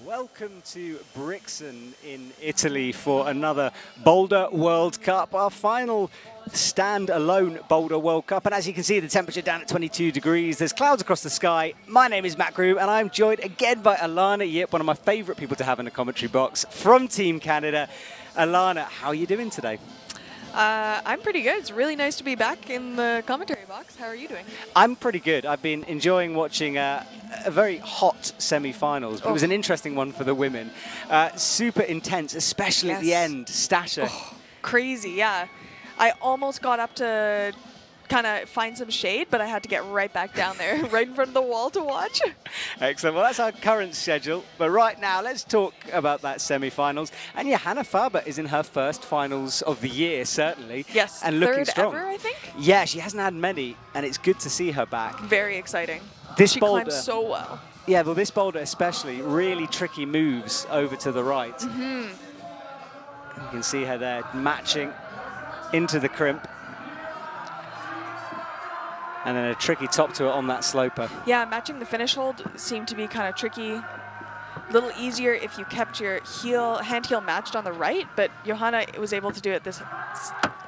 Welcome to Brixen in Italy for another Boulder World Cup, our final stand-alone Boulder World Cup. And as you can see, the temperature down at 22 degrees. There's clouds across the sky. My name is Matt Groom, and I'm joined again by Alana Yip, one of my favorite people to have in the commentary box from Team Canada. Alana, how are you doing today? I'm pretty good. It's really nice to be back in the commentary box. How are you doing? I'm pretty good. I've been enjoying watching a very hot semi-finals, but it was an interesting one for the women. Super intense, especially at the end. Stasha. Oh, crazy, yeah. I almost got up to kind of find some shade, but I had to get right back down there, right in front of the wall to watch. Excellent. Well, that's our current schedule. But right now, let's talk about that semi-finals. And yeah, Hannah Faber is in her first finals of the year, certainly. Yes, and looking third strong. ever, I think. Yeah, she hasn't had many, and it's good to see her back. Very exciting. This she boulder, climbs so well. Yeah, well, this boulder especially, really tricky moves over to the right. You can see her there matching into the crimp. And then a tricky top to it on that sloper. Yeah, matching the finish hold seemed to be kind of tricky. A little easier if you kept your hand heel matched on the right, but Johanna was able to do it this,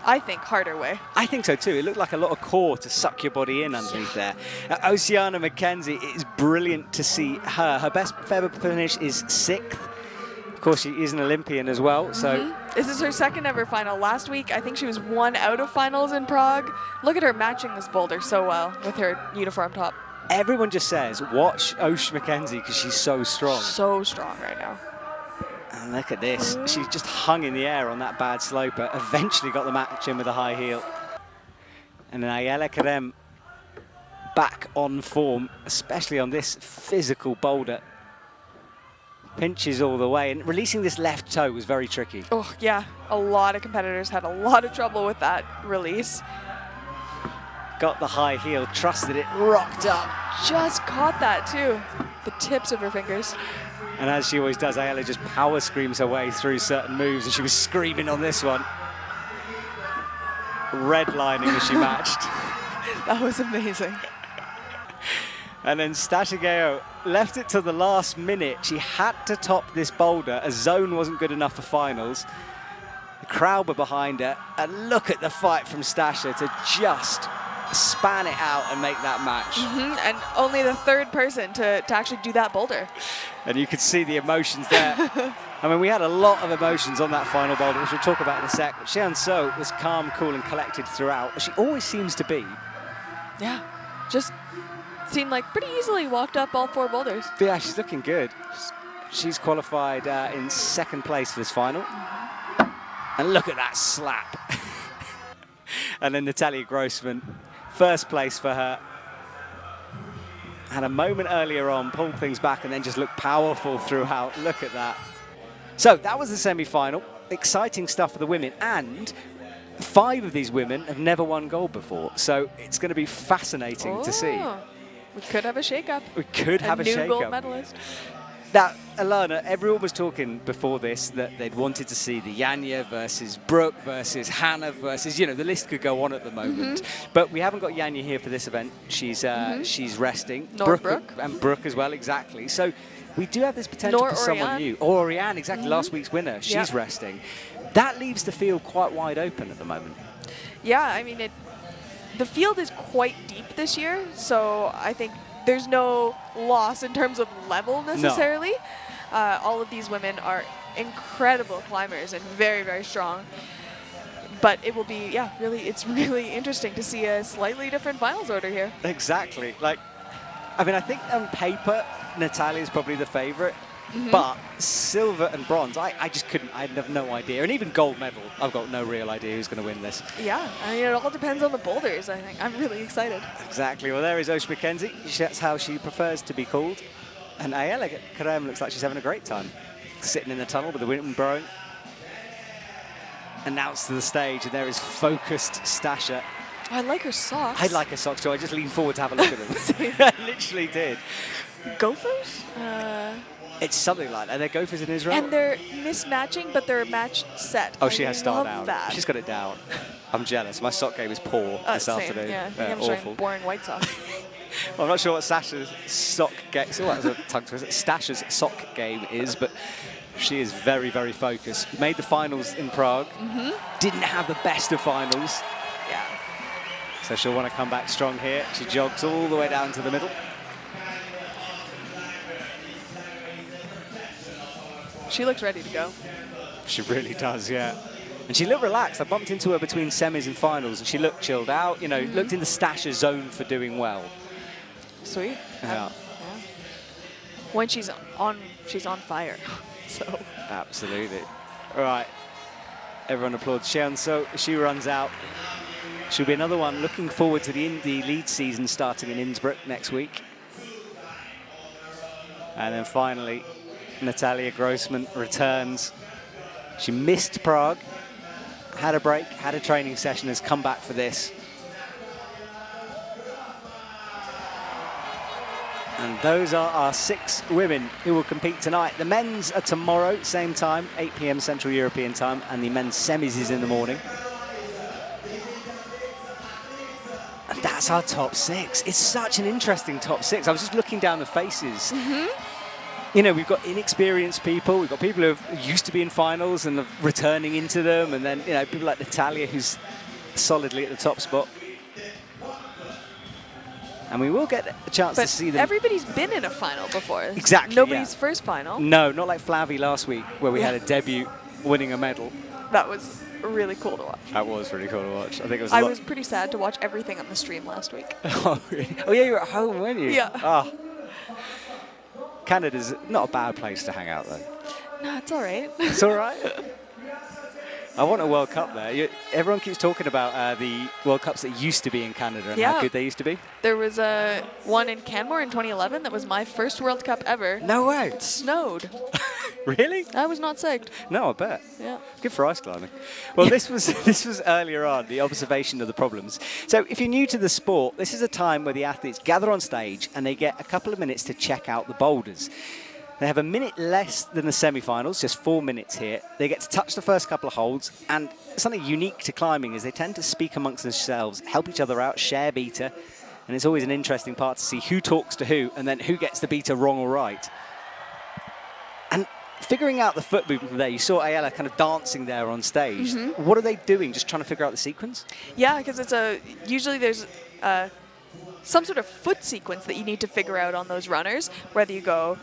I think, harder way. I think so too. It looked like a lot of core to suck your body in underneath there. Oceana McKenzie, it is brilliant to see her. Her best Faber finish is 6th. Of course, she is an Olympian as well, so... This is her second ever final. Last week, I think she was 1 out of finals in Prague. Look at her matching this boulder so well with her uniform top. Everyone just says, watch Osh McKenzie because she's so strong. So strong right now. And look at this. She just hung in the air on that bad sloper. Eventually got the match in with a high heel. And then Ayala Karem back on form, especially on this physical boulder. Pinches all the way, and releasing this left toe was very tricky. Oh, yeah. A lot of competitors had a lot of trouble with that release. Got the high heel, trusted it, rocked up. Just caught that, too. The tips of her fingers. And as she always does, Ayala just power screams her way through certain moves, and she was screaming on this one. Redlining as she matched. That was amazing. And then Stasha Geo left it to the last minute. She had to top this boulder. A zone wasn't good enough for finals. The crowd were behind her. And look at the fight from Stasha to just span it out and make that match. And only the third person to actually do that boulder. And you could see the emotions there. I mean, we had a lot of emotions on that final boulder, which we'll talk about in a sec. But Xian So was calm, cool, and collected throughout. She always seems to be. Yeah, just seemed like pretty easily walked up all 4 boulders. Yeah, she's looking good. She's qualified in 2nd place for this final. And look at that slap. And then Natalia Grossman, 1st place for her. Had a moment earlier on, pulled things back, and then just looked powerful throughout. Look at that. So that was the semi-final. Exciting stuff for the women. And 5 of these women have never won gold before. So it's going to be fascinating to see. We could have a shake-up. We could have a shake-up. New gold medalist. Now, Alana, everyone was talking before this that they'd wanted to see the Yanya versus Brooke versus Hannah versus, you know, the list could go on at the moment. But we haven't got Yanya here for this event. She's she's resting. Brooke. And Brooke as well, exactly. So we do have this potential for someone new. Or Oriane, exactly, last week's winner. She's resting. That leaves the field quite wide open at the moment. Yeah, I mean, the field is quite deep this year, so I think there's no loss in terms of level necessarily. No. All of these women are incredible climbers and very, very strong. But it will be, yeah, it's really interesting to see a slightly different finals order here. Exactly. Like, I mean, I think on paper, Natalia is probably the favorite. But silver and bronze, I just couldn't, I have no idea. And even gold medal, I've got no real idea who's going to win this. Yeah, I mean, it all depends on the boulders, I think. I'm really excited. Exactly. Well, there is Osh McKenzie. That's how she prefers to be called. And Ayala Karem looks like she's having a great time. Sitting in the tunnel with the wind blowing. Announced to the stage, and there is focused Stasha. I like her socks. I like her socks too. I just leaned forward to have a look at them. I literally did. Gophers? It's something like that. They're gophers in Israel. And they're mismatching, but they're a matched set. Oh, she has style down. That. She's got it down. I'm jealous. My sock game is poor this same. afternoon. Yeah, I think I'm showing awful. boring white socks. Well, I'm not sure what Sasha's sock game. So what was a tongue twister? Stasha's sock game is, but she is very, very focused. Made the finals in Prague. Didn't have the best of finals. Yeah. So she'll want to come back strong here. She jogs all the way down to the middle. She looks ready to go. She really does, yeah. And she looked relaxed. I bumped into her between semis and finals, and she looked chilled out. You know, looked in the Stasha zone for doing well. Sweet. Yeah. When she's on fire. So. Absolutely. All right. Everyone applauds Sheon. So she runs out. She'll be another one. Looking forward to the Indy lead season starting in Innsbruck next week. And then finally, Natalia Grossman returns. She missed Prague, had a break, had a training session, has come back for this. And those are our 6 women who will compete tonight. The men's are tomorrow, same time, 8 p.m. Central European time, and the men's semis is in the morning. And that's our top 6. It's such an interesting top 6. I was just looking down the faces. You know, we've got inexperienced people. We've got people who used to be in finals and are returning into them. And then, you know, people like Natalia, who's solidly at the top spot. And we will get a chance to see them. Everybody's been in a final before. Exactly. Nobody's first final. No, not like Flavie last week, where we had a debut winning a medal. That was really cool to watch. That was really cool to watch. I think it was. I was pretty sad to watch everything on the stream last week. Oh, really? Oh, yeah, you were at home, weren't you? Yeah. Oh. Canada's not a bad place to hang out, though. No, it's all right. It's all right. I want a World Cup there. Everyone keeps talking about the World Cups that used to be in Canada and how good they used to be. There was one in Canmore in 2011 that was my first World Cup ever. No way. It snowed. Really? I was not psyched. No, I bet. Yeah. Good for ice climbing. Well, this was earlier on, the observation of the problems. So if you're new to the sport, this is a time where the athletes gather on stage and they get a couple of minutes to check out the boulders. They have a minute less than the semi-finals, just 4 minutes here. They get to touch the first couple of holds, and something unique to climbing is they tend to speak amongst themselves, help each other out, share beta, and it's always an interesting part to see who talks to who and then who gets the beta wrong or right. And figuring out the foot movement from there, you saw Ayala kind of dancing there on stage. What are they doing, just trying to figure out the sequence? Yeah, because usually there's some sort of foot sequence that you need to figure out on those runners, whether you go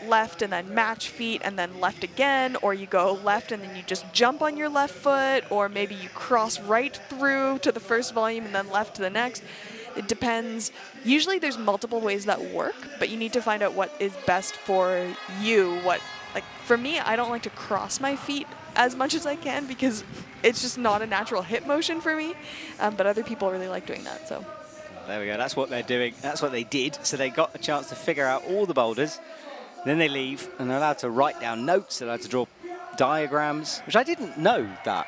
left and then match feet and then left again, or you go left and then you just jump on your left foot, or maybe you cross right through to the first volume and then left to the next. It depends. Usually there's multiple ways that work, but you need to find out what is best for you. Like for me, I don't like to cross my feet as much as I can because it's just not a natural hip motion for me, but other people really like doing that. So. There we go. That's what they're doing. That's what they did. So they got a chance to figure out all the boulders. Then they leave, and they're allowed to write down notes. They're allowed to draw diagrams, which I didn't know that.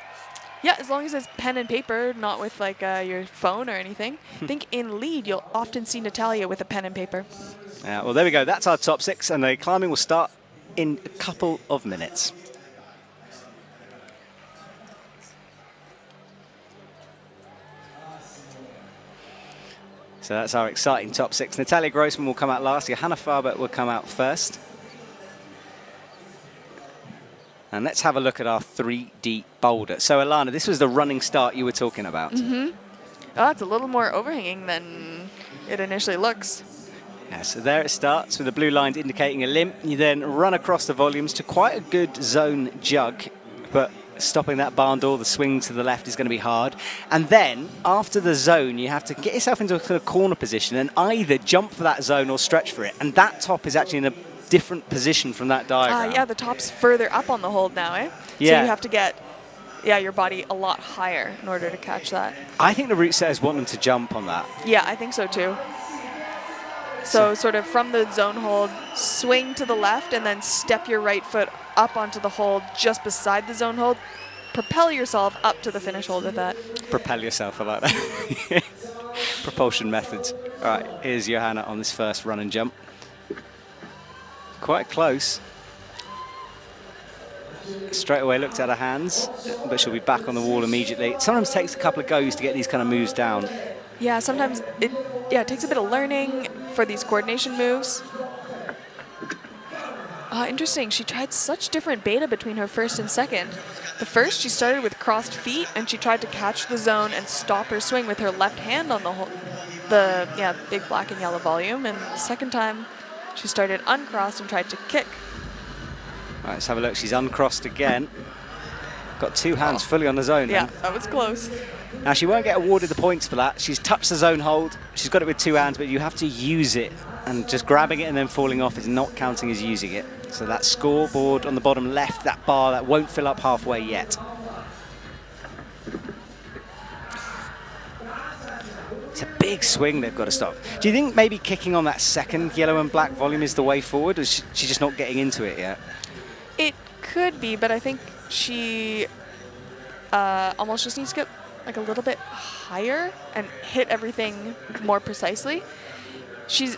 Yeah, as long as it's pen and paper, not with like your phone or anything. I think in lead, you'll often see Natalia with a pen and paper. Well, there we go. That's our top 6, and the climbing will start in a couple of minutes. So that's our exciting top 6. Natalia Grossman will come out last. Johanna Faber will come out first. And let's have a look at our 3D boulder. So, Alana, this was the running start you were talking about. Oh, it's a little more overhanging than it initially looks. Yeah, so there it starts with the blue lines indicating a limp. You then run across the volumes to quite a good zone jug, but stopping that barn door, the swing to the left is going to be hard. And then, after the zone, you have to get yourself into a kind of corner position and either jump for that zone or stretch for it. And that top is actually in a different position from that diagram. Yeah, the top's further up on the hold now, eh? Yeah. So you have to get your body a lot higher in order to catch that. I think the route setters want them to jump on that. Yeah, I think so too. So sort of from the zone hold, swing to the left and then step your right foot up onto the hold just beside the zone hold. Propel yourself up to the finish hold with that. Propel yourself, I like that. Propulsion methods. All right, here's Johanna on this first run and jump. Quite close. Straight away looked at her hands, but she'll be back on the wall immediately. It sometimes takes a couple of goes to get these kind of moves down. Yeah, sometimes it takes a bit of learning for these coordination moves. Interesting, she tried such different beta between her first and second. The first, she started with crossed feet, and she tried to catch the zone and stop her swing with her left hand on the big black and yellow volume. And the second time, she started uncrossed and tried to kick. All right, let's have a look. She's uncrossed again. Got two hands fully on the zone. Yeah, that was close. Now, she won't get awarded the points for that. She's touched the zone hold. She's got it with two hands, but you have to use it. And just grabbing it and then falling off is not counting as using it. So that scoreboard on the bottom left, that bar, that won't fill up halfway yet. It's a big swing they've got to stop. Do you think maybe kicking on that second yellow and black volume is the way forward, or is she just not getting into it yet? It could be, but I think she almost just needs to get like a little bit higher and hit everything more precisely. She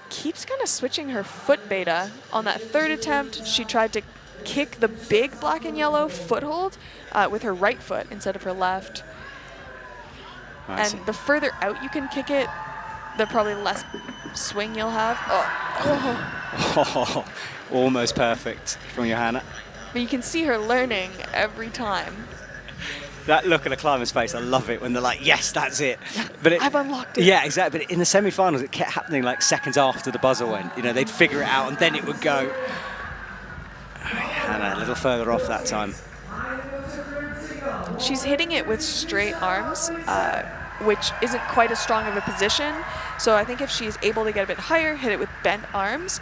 keeps kind of switching her foot beta. On that third attempt, she tried to kick the big black and yellow foothold with her right foot instead of her left. And the further out you can kick it, the probably less swing you'll have. Oh, almost perfect from Johanna. But you can see her learning every time. That look at a climber's face, I love it when they're like, yes, that's it. But I've unlocked it. Yeah, exactly. But in the semi-finals, it kept happening like seconds after the buzzer went. You know, they'd figure it out and then it would go. Johanna a little further off that time. She's hitting it with straight arms, which isn't quite as strong of a position. So I think if she's able to get a bit higher, hit it with bent arms,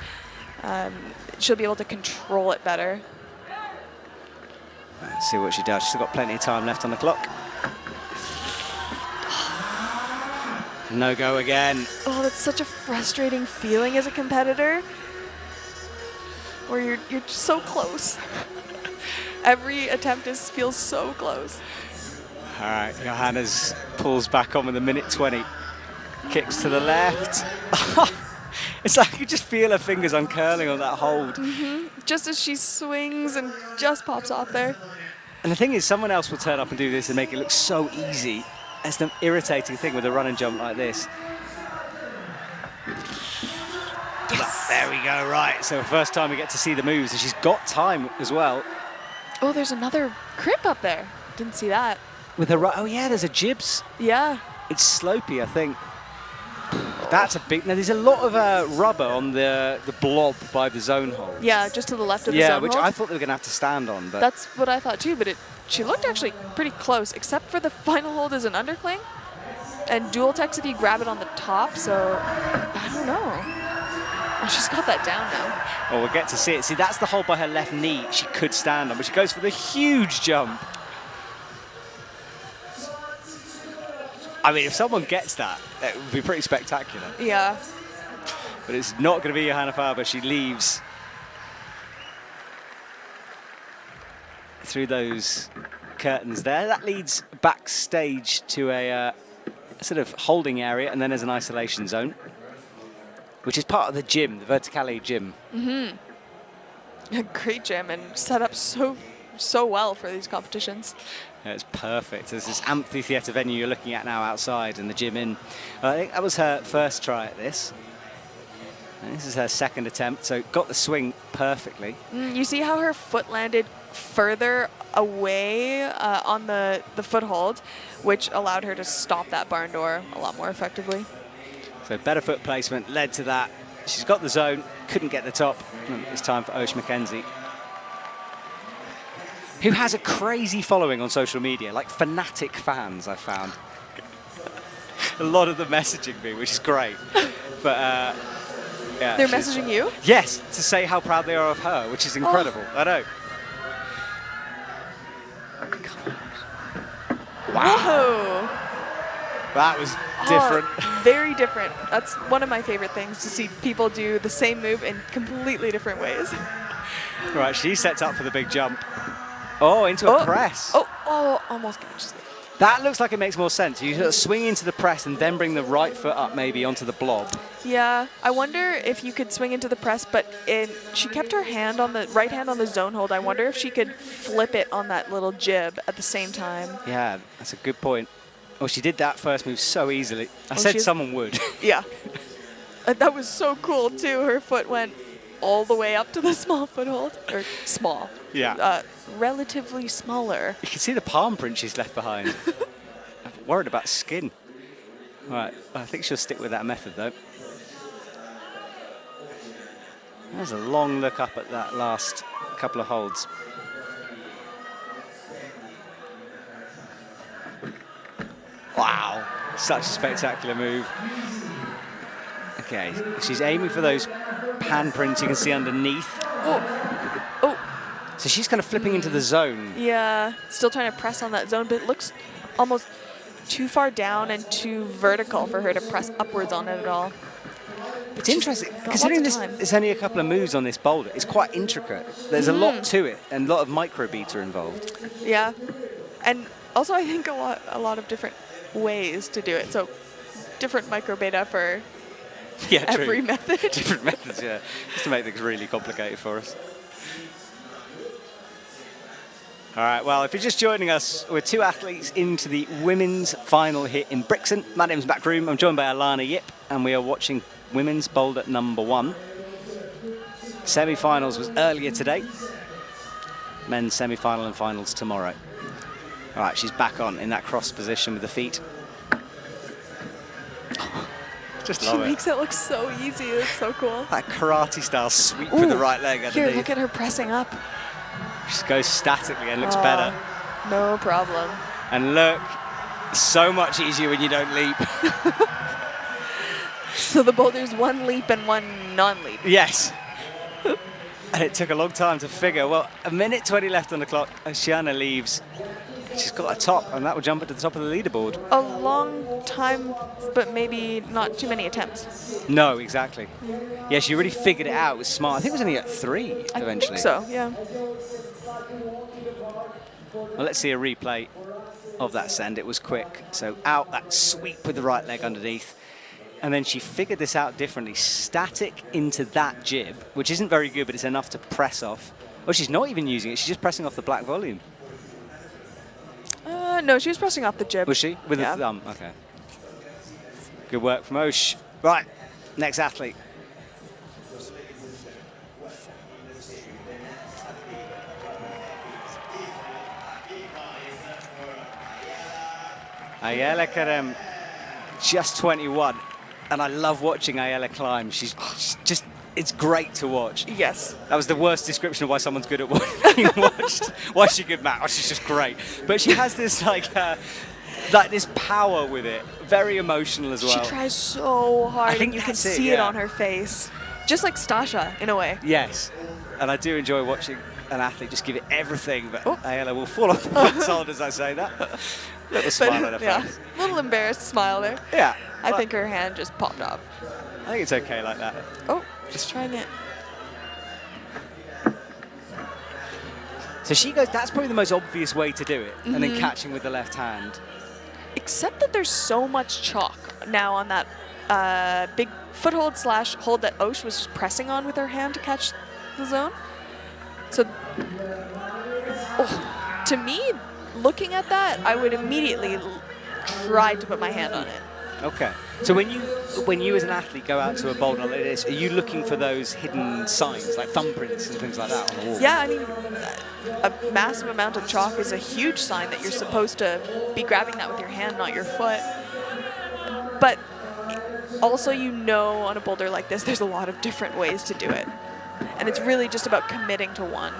she'll be able to control it better. Let's see what she does. She's got plenty of time left on the clock. No go again. Oh, that's such a frustrating feeling as a competitor, where you're so close. Every attempt feels so close. All right, Johanna's pulls back on with a minute 20. Kicks to the left. It's like you just feel her fingers uncurling on that hold. Just as she swings and just pops off there. And the thing is, someone else will turn up and do this and make it look so easy. That's the irritating thing with a run and jump like this. Yes. There we go, right. So first time we get to see the moves, and she's got time as well. Oh, there's another grip up there. Didn't see that. With her right, oh yeah, there's a jibs. Yeah. It's slopey, I think. That's a big, now there's a lot of rubber on the blob by the zone hold. Yeah, just to the left of the zone hold. Yeah, which I thought they were going to have to stand on. But that's what I thought too, but she looked actually pretty close, except for the final hold is an undercling. And dual techs if you grab it on the top, so I don't know. Oh, she's got that down now. Well, we'll get to see it. See, that's the hold by her left knee she could stand on, but she goes for the huge jump. I mean, if someone gets that, it would be pretty spectacular. Yeah. But it's not going to be Johanna Faber. She leaves through those curtains there. That leads backstage to a sort of holding area, and then there's an isolation zone, which is part of the gym, the Verticale gym. A great gym and set up so well for these competitions. Yeah, it's perfect. There's this amphitheatre venue you're looking at now outside and the gym in. I think that was her first try at this. And this is her second attempt, so got the swing perfectly. You see how her foot landed further away on the foothold, which allowed her to stop that barn door a lot more effectively. So better foot placement led to that. She's got the zone, couldn't get the top. It's time for Osh McKenzie. who has a crazy following on social media, like fanatic fans, I've found. A lot of them messaging me, which is great. But yeah, They're messaging you? Yes, to say how proud they are of her, which is incredible. I know. Wow. Whoa. That was different. Oh, very different. That's one of my favorite things, to see people do the same move in completely different ways. Right, she sets up for the big jump. Oh, into a press. Oh, almost catches it. That looks like it makes more sense. You sort of swing into the press and then bring the right foot up maybe onto the blob. Yeah, I wonder if you could swing into the press, but she kept her hand on the right hand on the zone hold. I wonder if she could flip it on that little jib at the same time. Yeah, that's a good point. Oh, she did that first move so easily. I said someone would. Yeah. That was so cool, too. Her foot went all the way up to the small foothold. Or small. Yeah. Relatively smaller. You can see the palm print she's left behind. I'm worried about skin. All right, I think she'll stick with that method, though. There's a long look up at that last couple of holds. Wow, such a spectacular move. Okay, she's aiming for those pan prints you can see underneath. Oh. So she's kind of flipping into the zone. Yeah, still trying to press on that zone, but it looks almost too far down and too vertical for her to press upwards on it at all. It's interesting, considering there's only a couple of moves on this boulder, it's quite intricate. There's a lot to it and a lot of micro beats are involved. Yeah, and also I think a lot of different ways to do it. So different micro beta for every method. Different methods, yeah, just to make things really complicated for us. All right, well, if you're just joining us, we're two athletes into the women's final hit in Brixen. My name's Backroom. I'm joined by Alana Yip, and we are watching women's boulder #1. Semi-finals was earlier today. Men's semi-final and finals tomorrow. All right, she's back on in that cross position with the feet. Just love it. She makes it look so easy. It's so cool. That karate-style sweep with the right leg underneath. Here, look at her pressing up. Just goes statically and looks better. No problem. And look, so much easier when you don't leap. So the boulder's one leap and one non-leap. Yes. And it took a long time to figure. Well, 1:20 left on the clock. Oceana leaves. She's got a top, and that will jump it to the top of the leaderboard. A long time, but maybe not too many attempts. No, exactly. Yeah, she really figured it out. It was smart. I think it was only at 3 eventually. I think so, yeah. Well, let's see a replay of that send. It was quick. So out, that sweep with the right leg underneath. And then she figured this out differently. Static into that jib, which isn't very good, but it's enough to press off. Oh, she's not even using it. She's just pressing off the black volume. No, she was pressing off the jib. Was she? With the thumb, okay. Good work from Osh. Right, next athlete. Ayala Karem, just 21. And I love watching Ayala climb. She's just, it's great to watch. Yes. That was the worst description of why someone's good at being watched. Why is she good, Matt? Oh, she's just great. But she has this like this power with it. Very emotional as well. She tries so hard, and you can see it yeah. on her face. Just like Stasha, in a way. Yes. And I do enjoy watching an athlete just give it everything, but Ayala will fall off the backside as I say that. Little smile on her face. Little embarrassed smile there. Yeah. I think her hand just popped off. I think it's okay like that. Oh, just trying it. So she goes, that's probably the most obvious way to do it, and then catching with the left hand. Except that there's so much chalk now on that big foothold / hold that Osh was just pressing on with her hand to catch the zone. So, to me, looking at that, I would immediately try to put my hand on it. Okay. So when you as an athlete go out to a boulder like this, are you looking for those hidden signs, like thumbprints and things like that on the wall? Yeah, I mean, a massive amount of chalk is a huge sign that you're supposed to be grabbing that with your hand, not your foot. But also, you know, on a boulder like this, there's a lot of different ways to do it. And it's really just about committing to one.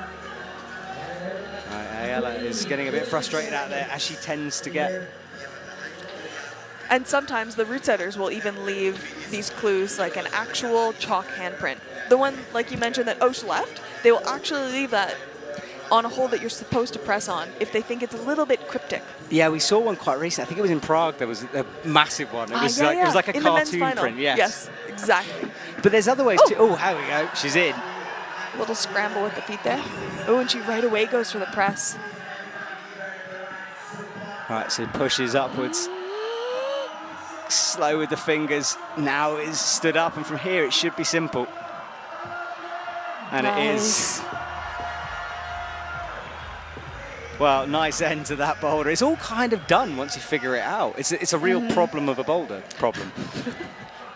Mayella is getting a bit frustrated out there, as she tends to get. And sometimes the route setters will even leave these clues like an actual chalk handprint. The one, like you mentioned, that Osh left, they will actually leave that on a hole that you're supposed to press on if they think it's a little bit cryptic. Yeah, we saw one quite recently. I think it was in Prague. There was a massive one. It was, it was like a in cartoon print. Yes. Yes, exactly. But there's other ways too. Oh, here we go. She's in. Little scramble with the feet there. Oh, and she right away goes for the press. All right, so pushes upwards. Slow with the fingers. Now is stood up, and from here it should be simple. And it is. Well, nice end to that boulder. It's all kind of done once you figure it out. It's a real problem of a boulder problem.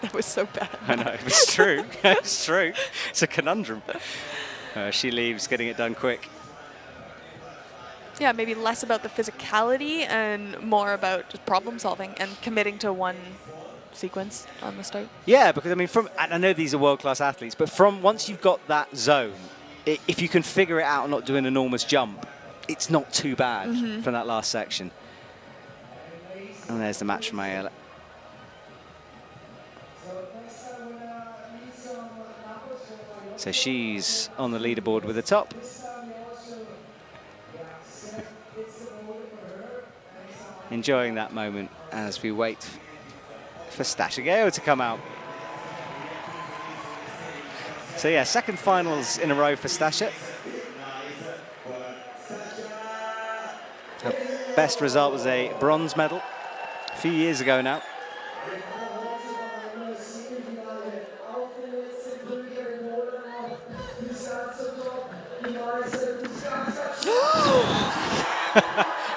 That was so bad. I know, it's true. It's true. It's a conundrum. She leaves, getting it done quick. Yeah, maybe less about the physicality and more about just problem solving and committing to one sequence on the start. Yeah, because I mean, and I know these are world-class athletes, but once you've got that zone, if you can figure it out and not do an enormous jump, it's not too bad from that last section. And there's the match for Mayella. So she's on the leaderboard with the top. Enjoying that moment as we wait for Stashigeo to come out. So yeah, second finals in a row for Stasha. Her best result was a bronze medal a few years ago now.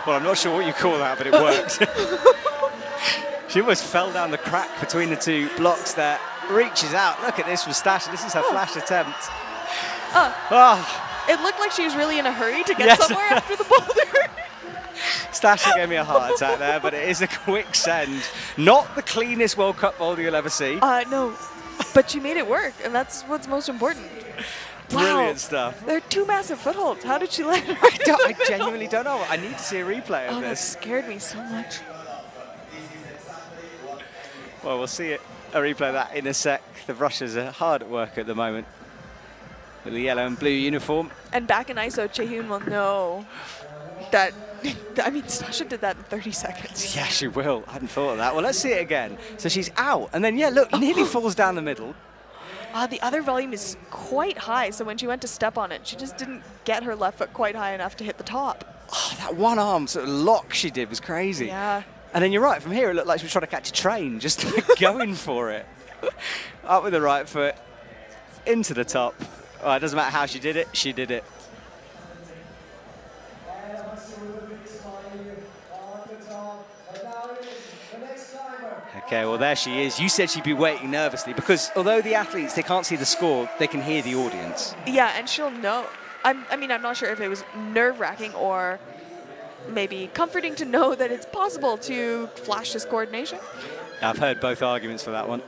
Well, I'm not sure what you call that, but it worked. She almost fell down the crack between the two blocks there. Reaches out. Look at this from Stasha. This is her flash attempt. It looked like she was really in a hurry to get somewhere after the boulder. Stasha gave me a heart attack there, but it is a quick send. Not the cleanest World Cup boulder you'll ever see. No, but she made it work, and that's what's most important. Brilliant stuff. There are two massive footholds. How did she let her? I genuinely don't know. I need to see a replay of That this. scared me so much. Well, we'll see a replay of that in a sec. The Russians are hard at work at the moment with the yellow and blue uniform. And back in ISO, Chaehoon will know that, I mean, Stasha did that in 30 seconds. Yeah, she will. I hadn't thought of that. Well, let's see it again. So she's out, and then, yeah, look, nearly falls down the middle. The other volume is quite high, so when she went to step on it, she just didn't get her left foot quite high enough to hit the top. Oh, that one arm sort of lock she did was crazy. Yeah. And then you're right, from here it looked like she was trying to catch a train, just going for it. Up with the right foot, into the top. Oh, it doesn't matter how she did it, she did it. Okay, well there she is. You said she'd be waiting nervously because although the athletes, they can't see the score, they can hear the audience. Yeah, and she'll know. I mean, I'm not sure if it was nerve-wracking or maybe comforting to know that it's possible to flash this coordination. I've heard both arguments for that one.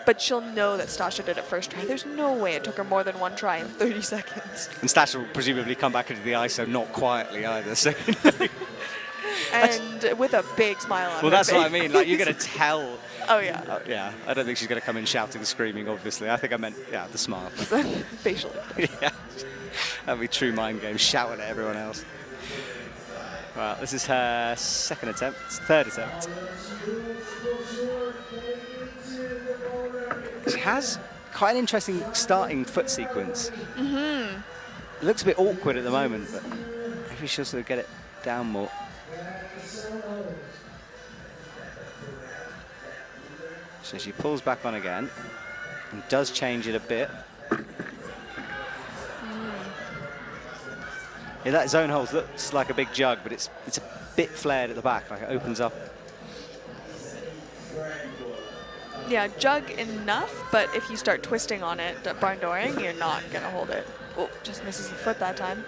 But she'll know that Stasha did it first try. There's no way it took her more than one try in 30 seconds. And Stasha will presumably come back into the ISO not quietly either. So and with a big smile on her well, that's face. what I mean. Like, you're going to tell. Oh, yeah. Yeah, I don't think she's going to come in shouting and screaming, obviously. I think I meant, yeah, the smile. Facial. Yeah, that'd be true mind game, shouting at everyone else. Well, this is her third attempt. She has quite an interesting starting foot sequence. It looks a bit awkward at the moment, but maybe she'll sort of get it down more. So she pulls back on again and does change it a bit. Yeah, that zone hold looks like a big jug, but it's a bit flared at the back, like it opens up. Yeah, jug enough, but if you start twisting on it, barn dooring, you're not going to hold it. Oh, just misses the foot that time.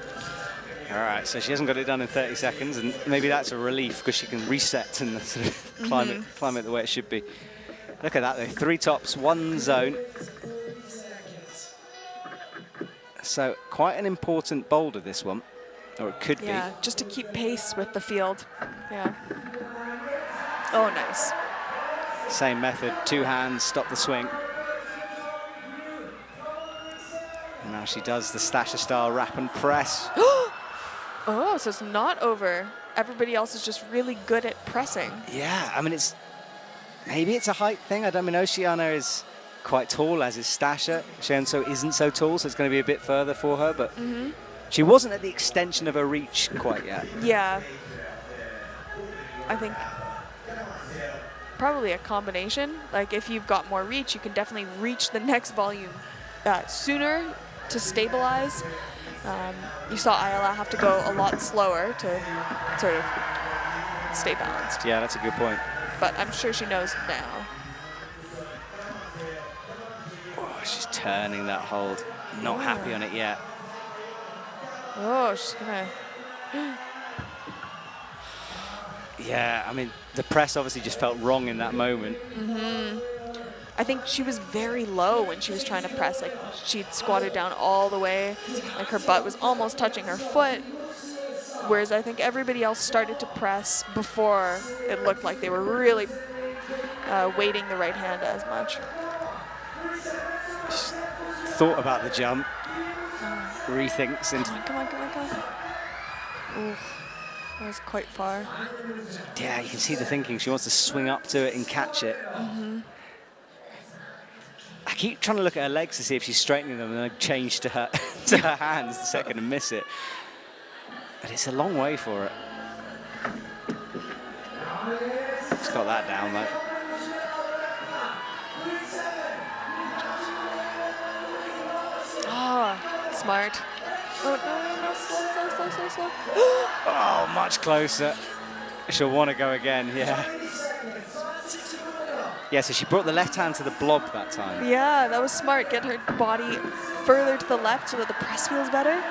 All right, so she hasn't got it done in 30 seconds, and maybe that's a relief because she can reset and sort of climb it the way it should be. Look at that, though. 3 tops, 1 zone. So quite an important boulder, this one. Or it could Yeah, just to keep pace with the field. Yeah. Oh, nice. be. Same method, 2 hands, stop the swing. And now she does the Stasher style wrap and press. Oh, so it's not over. Everybody else is just really good at pressing. Yeah, I mean, maybe it's a height thing. I don't mean, Oceana is quite tall, as is Stasher. Xianzhou isn't so tall, so it's going to be a bit further for her, but she wasn't at the extension of her reach quite yet. Yeah. I think probably a combination. Like, if you've got more reach, you can definitely reach the next volume sooner to stabilize. You saw Ayala have to go a lot slower to sort of stay balanced. Yeah, that's a good point. But I'm sure she knows now. Oh, she's turning that hold. Not happy on it yet. Oh, she's gonna... Yeah, I mean, the press obviously just felt wrong in that moment. I think she was very low when she was trying to press. Like, she'd squatted down all the way. Like, her butt was almost touching her foot. Whereas I think everybody else started to press before it looked like they were really weighting the right hand as much. She's thought about the jump. Rethinks into... Come on. Ooh, that was quite far. Yeah, you can see the thinking. She wants to swing up to it and catch it. I keep trying to look at her legs to see if she's straightening them, and then I change to her to her hands the second and miss it. But it's a long way for it. She's got that down, though. Oh, smart. Oh, no, slow. Oh, much closer. She'll want to go again, yeah. Yeah, so she brought the left hand to the blob that time. Yeah, that was smart. Get her body further to the left so that the press feels better.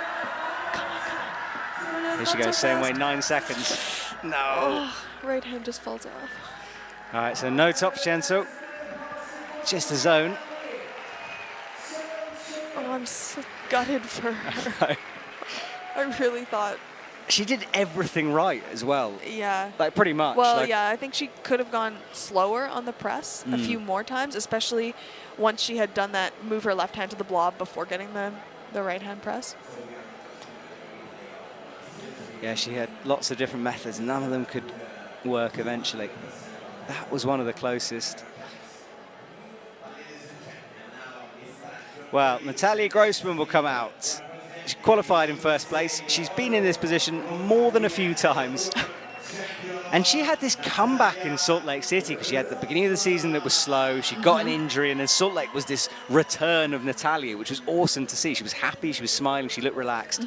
Come on. Here she goes, same way, 9 seconds. No. Oh, right hand just falls off. All right, so no top Xianzhou. Just a zone. Oh, I'm so gutted for her. I really thought. She did everything right as well. Yeah. Like, pretty much. Well, like, yeah, I think she could have gone slower on the press a few more times, especially once she had done that, move her left hand to the blob before getting the right hand press. Yeah, she had lots of different methods. None of them could work eventually. That was one of the closest. Well, Natalia Grossman will come out. She qualified in first place. She's been in this position more than a few times. And she had this comeback in Salt Lake City because she had the beginning of the season that was slow. She got an injury, and then Salt Lake was this return of Natalia, which was awesome to see. She was happy, she was smiling, she looked relaxed.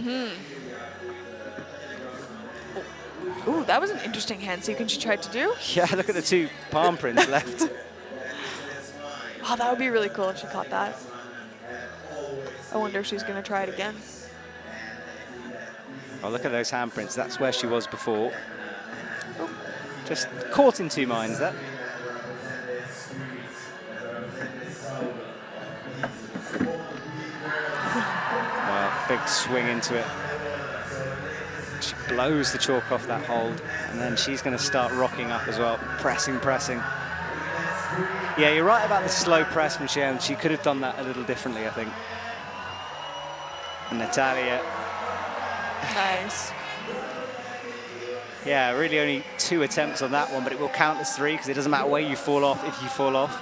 Ooh, that was an interesting hand sequence she tried to do. Yeah, look at the 2 palm prints left. Oh, that would be really cool if she caught that. I wonder if she's going to try it again. Oh, look at those handprints. That's where she was before. Oh, just caught in 2 minds there. Well, big swing into it. She blows the chalk off that hold, and then she's going to start rocking up as well. Pressing. Yeah, you're right about the slow press from Xian. She could have done that a little differently, I think. And Natalia. Nice. Yeah, really only 2 attempts on that one, but it will count as 3 because it doesn't matter where you fall off if you fall off.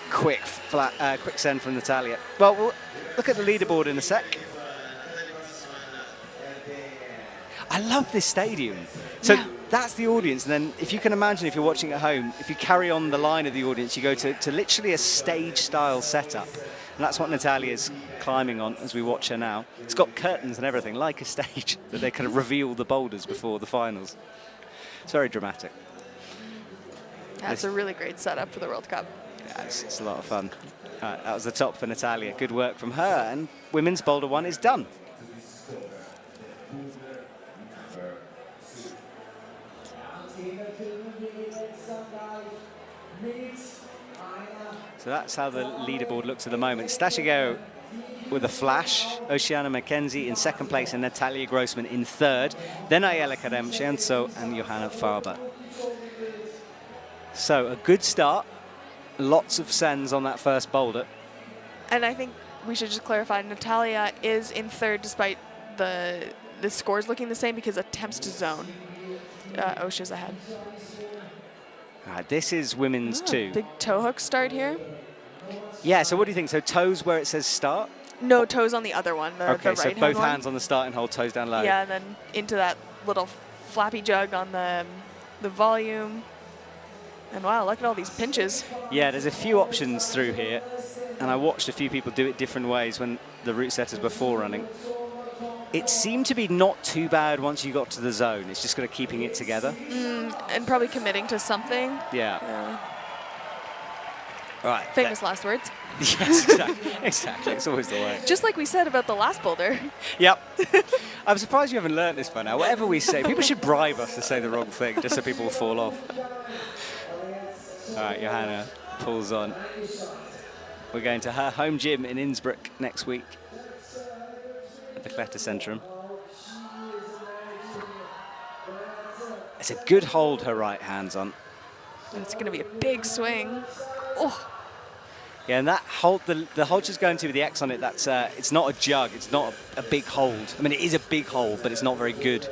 Quick send from Natalia. Well, we'll look at the leaderboard in a sec. I love this stadium. So that's the audience, and then if you can imagine, if you're watching at home, if you carry on the line of the audience, you go to literally a stage-style setup. And that's what Natalia's climbing on as we watch her now. It's got curtains and everything, like a stage, that they kind of reveal the boulders before the finals. It's very dramatic. That's a really great setup for the World Cup. Yeah, it's a lot of fun. That was the top for Natalia. Good work from her, and women's Boulder 1 is done. So that's how the leaderboard looks at the moment. Stashigo with a flash. Oceana Mackenzie in second place and Natalia Grossman in third. Then Ayala Kadem-Scienzo and Johanna Faber. So a good start. Lots of sends on that first boulder. And I think we should just clarify, Natalia is in third despite the scores looking the same because attempts to zone. Osha's ahead. All right, this is women's 2. Big toe hook start here. Yeah, so what do you think? So toes where it says start? No, toes on the other one, the Okay, right so both hands on the starting hold, toes down low. Yeah, and then into that little flappy jug on the volume. And wow, look at all these pinches. Yeah, there's a few options through here. And I watched a few people do it different ways when the route setters were forerunning. It seemed to be not too bad once you got to the zone. It's just kind of keeping it together. And probably committing to something. Yeah. Right. Famous last words. Yes, exactly. Exactly. It's always the way. Just like we said about the last boulder. Yep. I'm surprised you haven't learned this by now. Whatever we say, people should bribe us to say the wrong thing just so people will fall off. All right, Johanna pulls on. We're going to her home gym in Innsbruck next week at the Klettercentrum. It's a good hold her right hand's on. It's going to be a big swing. Oh. Yeah, and that hold, the hold she's going to with the X on it, that's it's not a jug, it's not a big hold. I mean, it is a big hold, but it's not very good.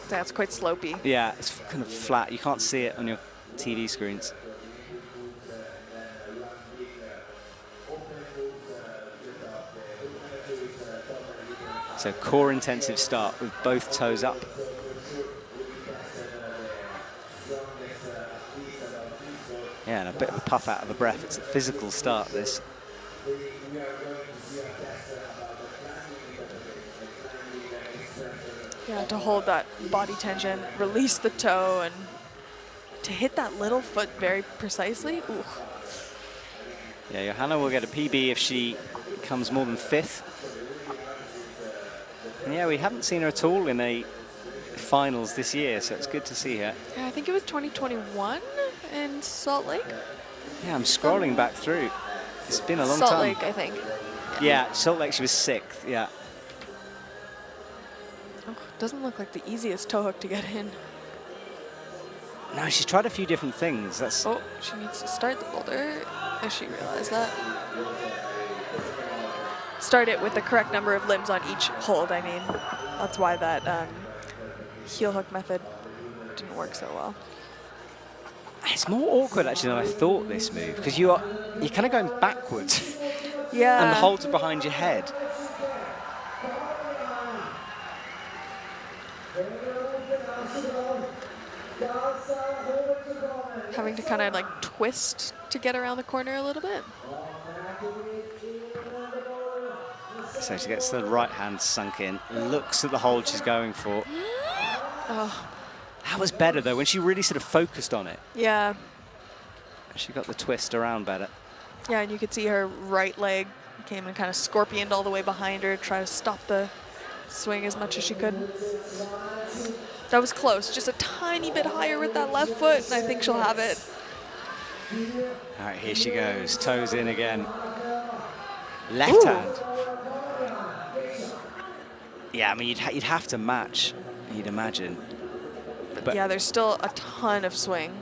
That's quite slopey. Yeah, it's kind of flat. You can't see it on your TV screens. So core intensive start with both toes up. Yeah, and a bit of a puff out of the breath. It's a physical start, this. Yeah, to hold that body tension, release the toe, and to hit that little foot very precisely. Ooh. Yeah, Johanna will get a PB if she comes more than 5th. And yeah, we haven't seen her at all in a finals this year, so it's good to see her. Yeah, I think it was 2021 in Salt Lake. Yeah, I'm scrolling back through. It's been a long time. Salt Lake, I think. Yeah, Salt Lake, she was 6th, yeah. Oh, doesn't look like the easiest toe hook to get in. No, she's tried a few different things. That's. Oh, she needs to start the boulder. Does she realize that? Start it with the correct number of limbs on each hold, I mean. That's why that heel hook method didn't work so well. It's more awkward actually than I thought, this move, because you're kind of going backwards. Yeah. And the holds are behind your head. Having to kind of like twist to get around the corner a little bit. So she gets the right hand sunk in, looks at the hold she's going for. Oh. That was better though, when she really sort of focused on it. Yeah. She got the twist around better. Yeah, and you could see her right leg came and kind of scorpioned all the way behind her, try to stop the swing as much as she could. That was close, just a tiny bit higher with that left foot, and I think she'll have it. All right, here she goes, toes in again. Left hand. Yeah, I mean, you'd have to match, you'd imagine. But yeah, there's still a ton of swing.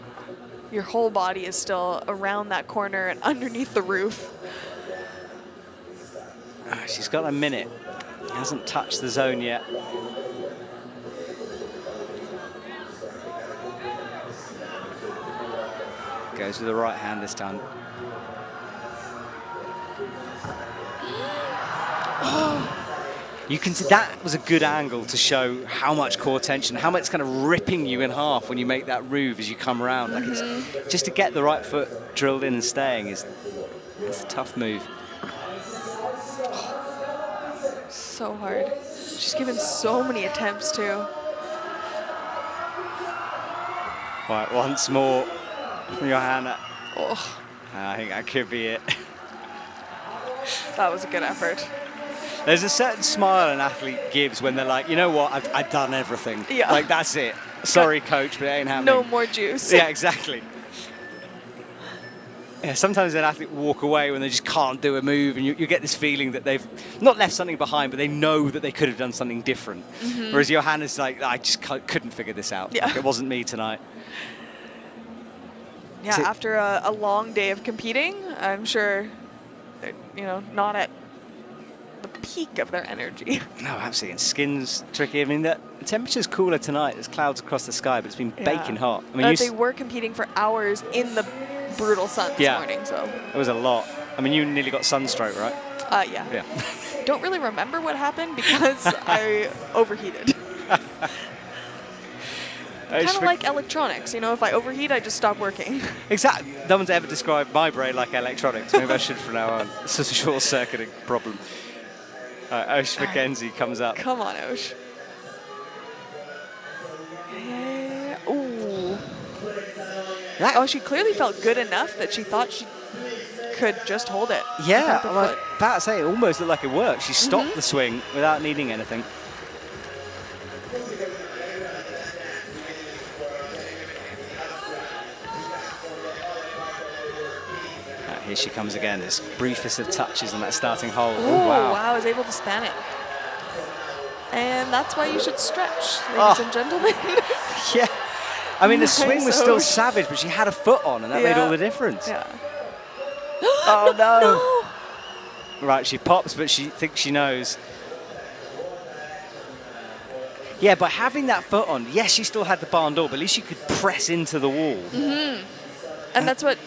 Your whole body is still around that corner and underneath the roof. She's got a minute. Hasn't touched the zone yet. Goes with the right hand this time. You can see that was a good angle to show how much core tension, how much it's kind of ripping you in half when you make that move as you come around. Like it's, just to get the right foot drilled in and staying it's a tough move. So hard. She's given so many attempts too. Right, once more from Johanna. Oh. I think that could be it. That was a good effort. There's a certain smile an athlete gives when they're like, you know what, I've done everything. Yeah. Like, that's it. Sorry, coach, but it ain't happening. No more juice. Yeah, exactly. Yeah, sometimes an athlete will walk away when they just can't do a move, and you get this feeling that they've not left something behind, but they know that they could have done something different. Whereas Johanna's like, I just couldn't figure this out. Yeah. Like, it wasn't me tonight. Yeah, after a long day of competing, I'm sure they're, you know, not at the peak of their energy. No, absolutely. And skin's tricky. I mean, the temperature's cooler tonight. There's clouds across the sky, but it's been baking hot. I mean, they were competing for hours in the brutal sun this morning, so. It was a lot. I mean, you nearly got sunstroke, right? Yeah. Yeah. Don't really remember what happened because I overheated. Kind of like electronics, you know, if I overheat, I just stop working. Exactly. No one's ever described my brain like electronics. Maybe I should from now on. It's just a short-circuiting problem. Osh McKenzie comes up. Come on, Osh. Ooh. Oh, she clearly felt good enough that she thought she could just hold it. Yeah, I'm about to say, it almost looked like it worked. She stopped the swing without needing anything. Here she comes again. This briefest of touches on that starting hole. Oh, wow. I was able to span it. And that's why you should stretch, ladies and gentlemen. Yeah. I mean, the swing was still savage, but she had a foot on, and that made all the difference. Yeah. Oh, no. Right, she pops, but she thinks she knows. Yeah, by having that foot on, yes, she still had the barn door, but at least she could press into the wall. And that's what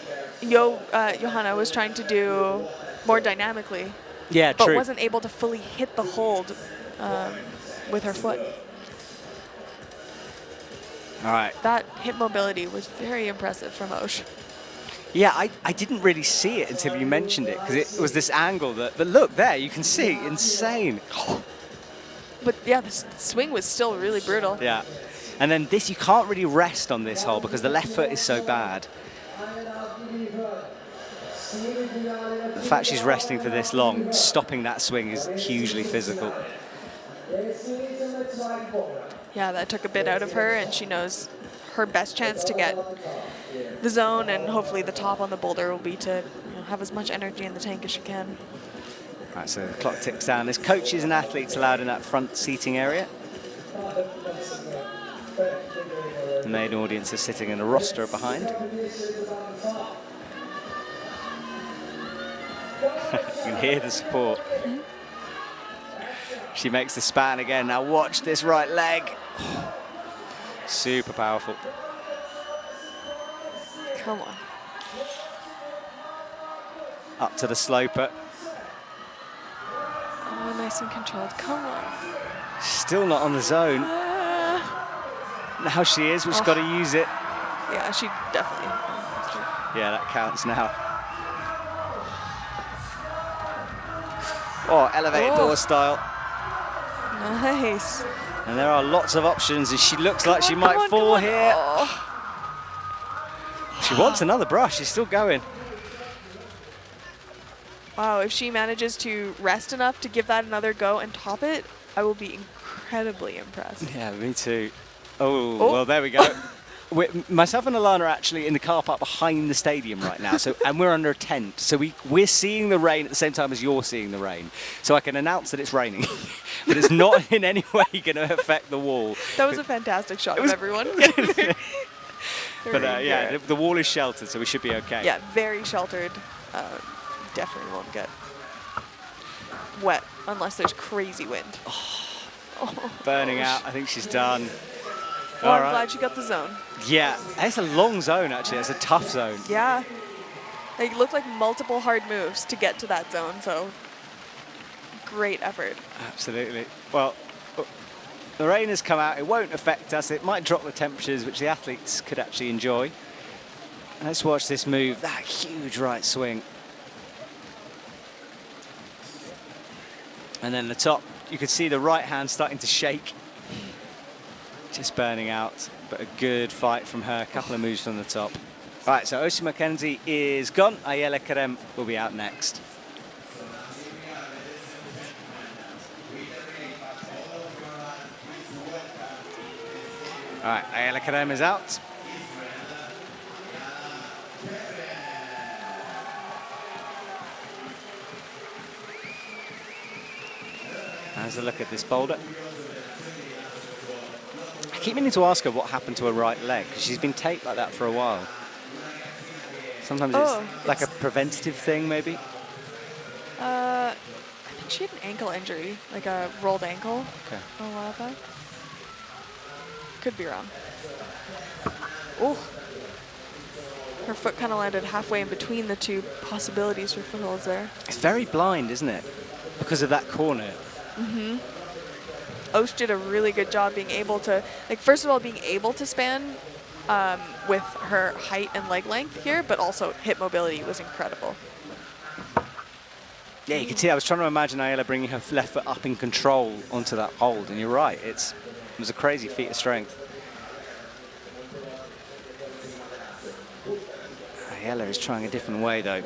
Johanna was trying to do more dynamically. Yeah, but true. Wasn't able to fully hit the hold with her foot. All right. That hip mobility was very impressive from Osh. Yeah, I didn't really see it until you mentioned it, because it was this angle that, but look there, you can see, insane. But yeah, the swing was still really brutal. Yeah. And then this, you can't really rest on this hole because the left foot is so bad. The fact she's resting for this long, stopping that swing is hugely physical. Yeah, that took a bit out of her, and she knows her best chance to get the zone and hopefully the top on the boulder will be to have as much energy in the tank as she can. Right, so the clock ticks down. There's coaches and athletes allowed in that front seating area. The main audience is sitting in a roster behind. You can hear the support. She makes the span again. Now watch this right leg. Super powerful. Come on. Up to the sloper. Oh, nice and controlled. Come on. Still not on the zone. Now she is, but she's got to use it. Yeah, she definitely. Yeah, that counts now. Oh, elevated door style. Nice. And there are lots of options, and she looks like she might fall here. Oh. She wants another brush. She's still going. Wow, if she manages to rest enough to give that another go and top it, I will be incredibly impressed. Yeah, me too. Oh. Well, there we go. Myself and Alana are actually in the car park behind the stadium right now, and we're under a tent. So we're seeing the rain at the same time as you're seeing the rain. So I can announce that it's raining, but it's not in any way going to affect the wall. That was a fantastic shot of everyone. But yeah, the wall is sheltered, so we should be okay. Yeah, very sheltered. Definitely won't get wet unless there's crazy wind. Burning out. I think she's done. Well, I'm glad she got the zone. Yeah, it's a long zone, actually. It's a tough zone. Yeah. They look like multiple hard moves to get to that zone, so great effort. Absolutely. Well, the rain has come out. It won't affect us. It might drop the temperatures, which the athletes could actually enjoy. And let's watch this move. That huge right swing. And then the top, you can see the right hand starting to shake. Just burning out, but a good fight from her. A couple of moves from the top. All right, so Oshi McKenzie is gone. Ayala Karem will be out next. All right, Ayala Karem is out. Has a look at this boulder. I keep meaning to ask her what happened to her right leg, because she's been taped like that for a while. Sometimes it's like a preventative thing, maybe. I think she had an ankle injury, like a rolled ankle. Okay. A while back. Could be wrong. Oh. Her foot kind of landed halfway in between the two possibilities for footholds there. It's very blind, isn't it? Because of that corner. Mm-hmm. Osh did a really good job being able to, like, first of all, being able to span with her height and leg length here, but also hip mobility was incredible. Yeah, you can see, I was trying to imagine Ayala bringing her left foot up in control onto that hold, and you're right, it was a crazy feat of strength. Ayala is trying a different way, though.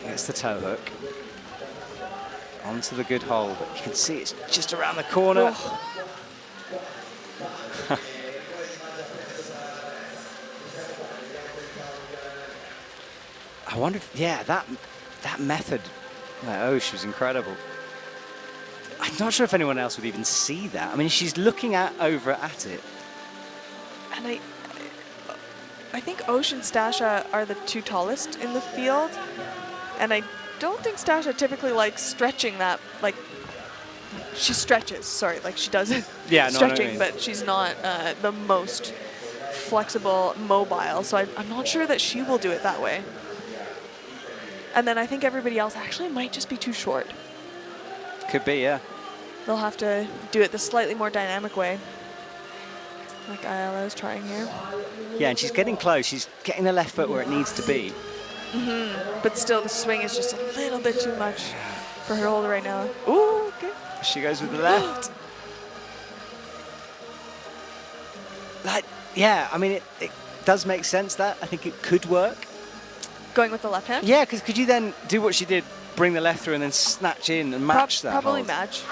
Gets the toe hook. Onto the good hold, but you can see it's just around the corner. Oh. I wonder if, yeah, that method, Osh was incredible. I'm not sure if anyone else would even see that. I mean, she's looking over at it. And I think Osh and Stasha are the two tallest in the field. And I don't think Stasha typically likes stretching that, like, she stretches, sorry, like she does yeah, stretching, but she's not the most flexible, mobile. So I'm not sure that she will do it that way. And then I think everybody else actually might just be too short. Could be, yeah. They'll have to do it the slightly more dynamic way, like Ayala is trying here. Yeah, and she's getting close. She's getting the left foot where it needs to be. Mm-hmm. But still, the swing is just a little bit too much for her hold right now. Ooh, okay. She goes with the left. Like, yeah, I mean, it does make sense that. I think it could work. Going with the left hand? Yeah, because could you then do what she did, bring the left through and then snatch in and match that Probably hold? match.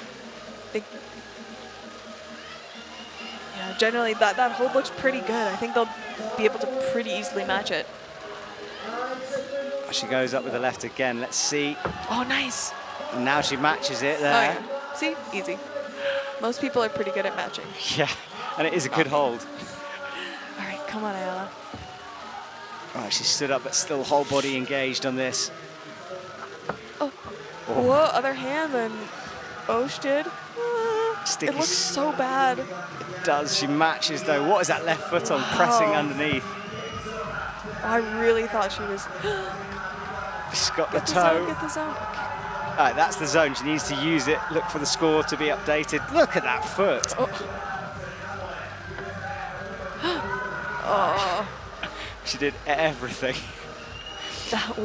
Yeah, generally that hold looks pretty good. I think they'll be able to pretty easily match it. She goes up with the left again. Let's see. Oh, nice. And now she matches it there. Oh, yeah. See? Easy. Most people are pretty good at matching. Yeah, and it is a good hold. All right, come on, Ayala. All right, she stood up, but still whole body engaged on this. Oh. Whoa, other hand than Osh did. Sticky. It looks so bad. It does. She matches, though. What is that left foot on pressing underneath? I really thought she was. She's got the toe. Zone, get the zone. All right, that's the zone. She needs to use it. Look for the score to be updated. Look at that foot. Oh. Oh. She did everything.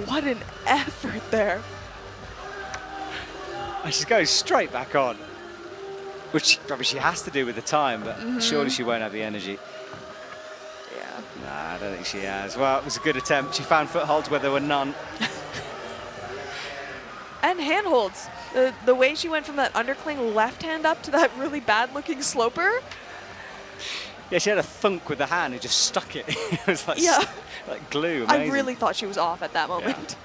What an effort there. And she's going straight back on, which probably she has to do with the time, but surely she won't have the energy. Yeah. Nah, I don't think she has. Well, it was a good attempt. She found footholds where there were none. And handholds. The way she went from that undercling left hand up to that really bad looking sloper. Yeah, she had a thunk with the hand and just stuck it. It was like, Yeah. like glue. Amazing. I really thought she was off at that moment.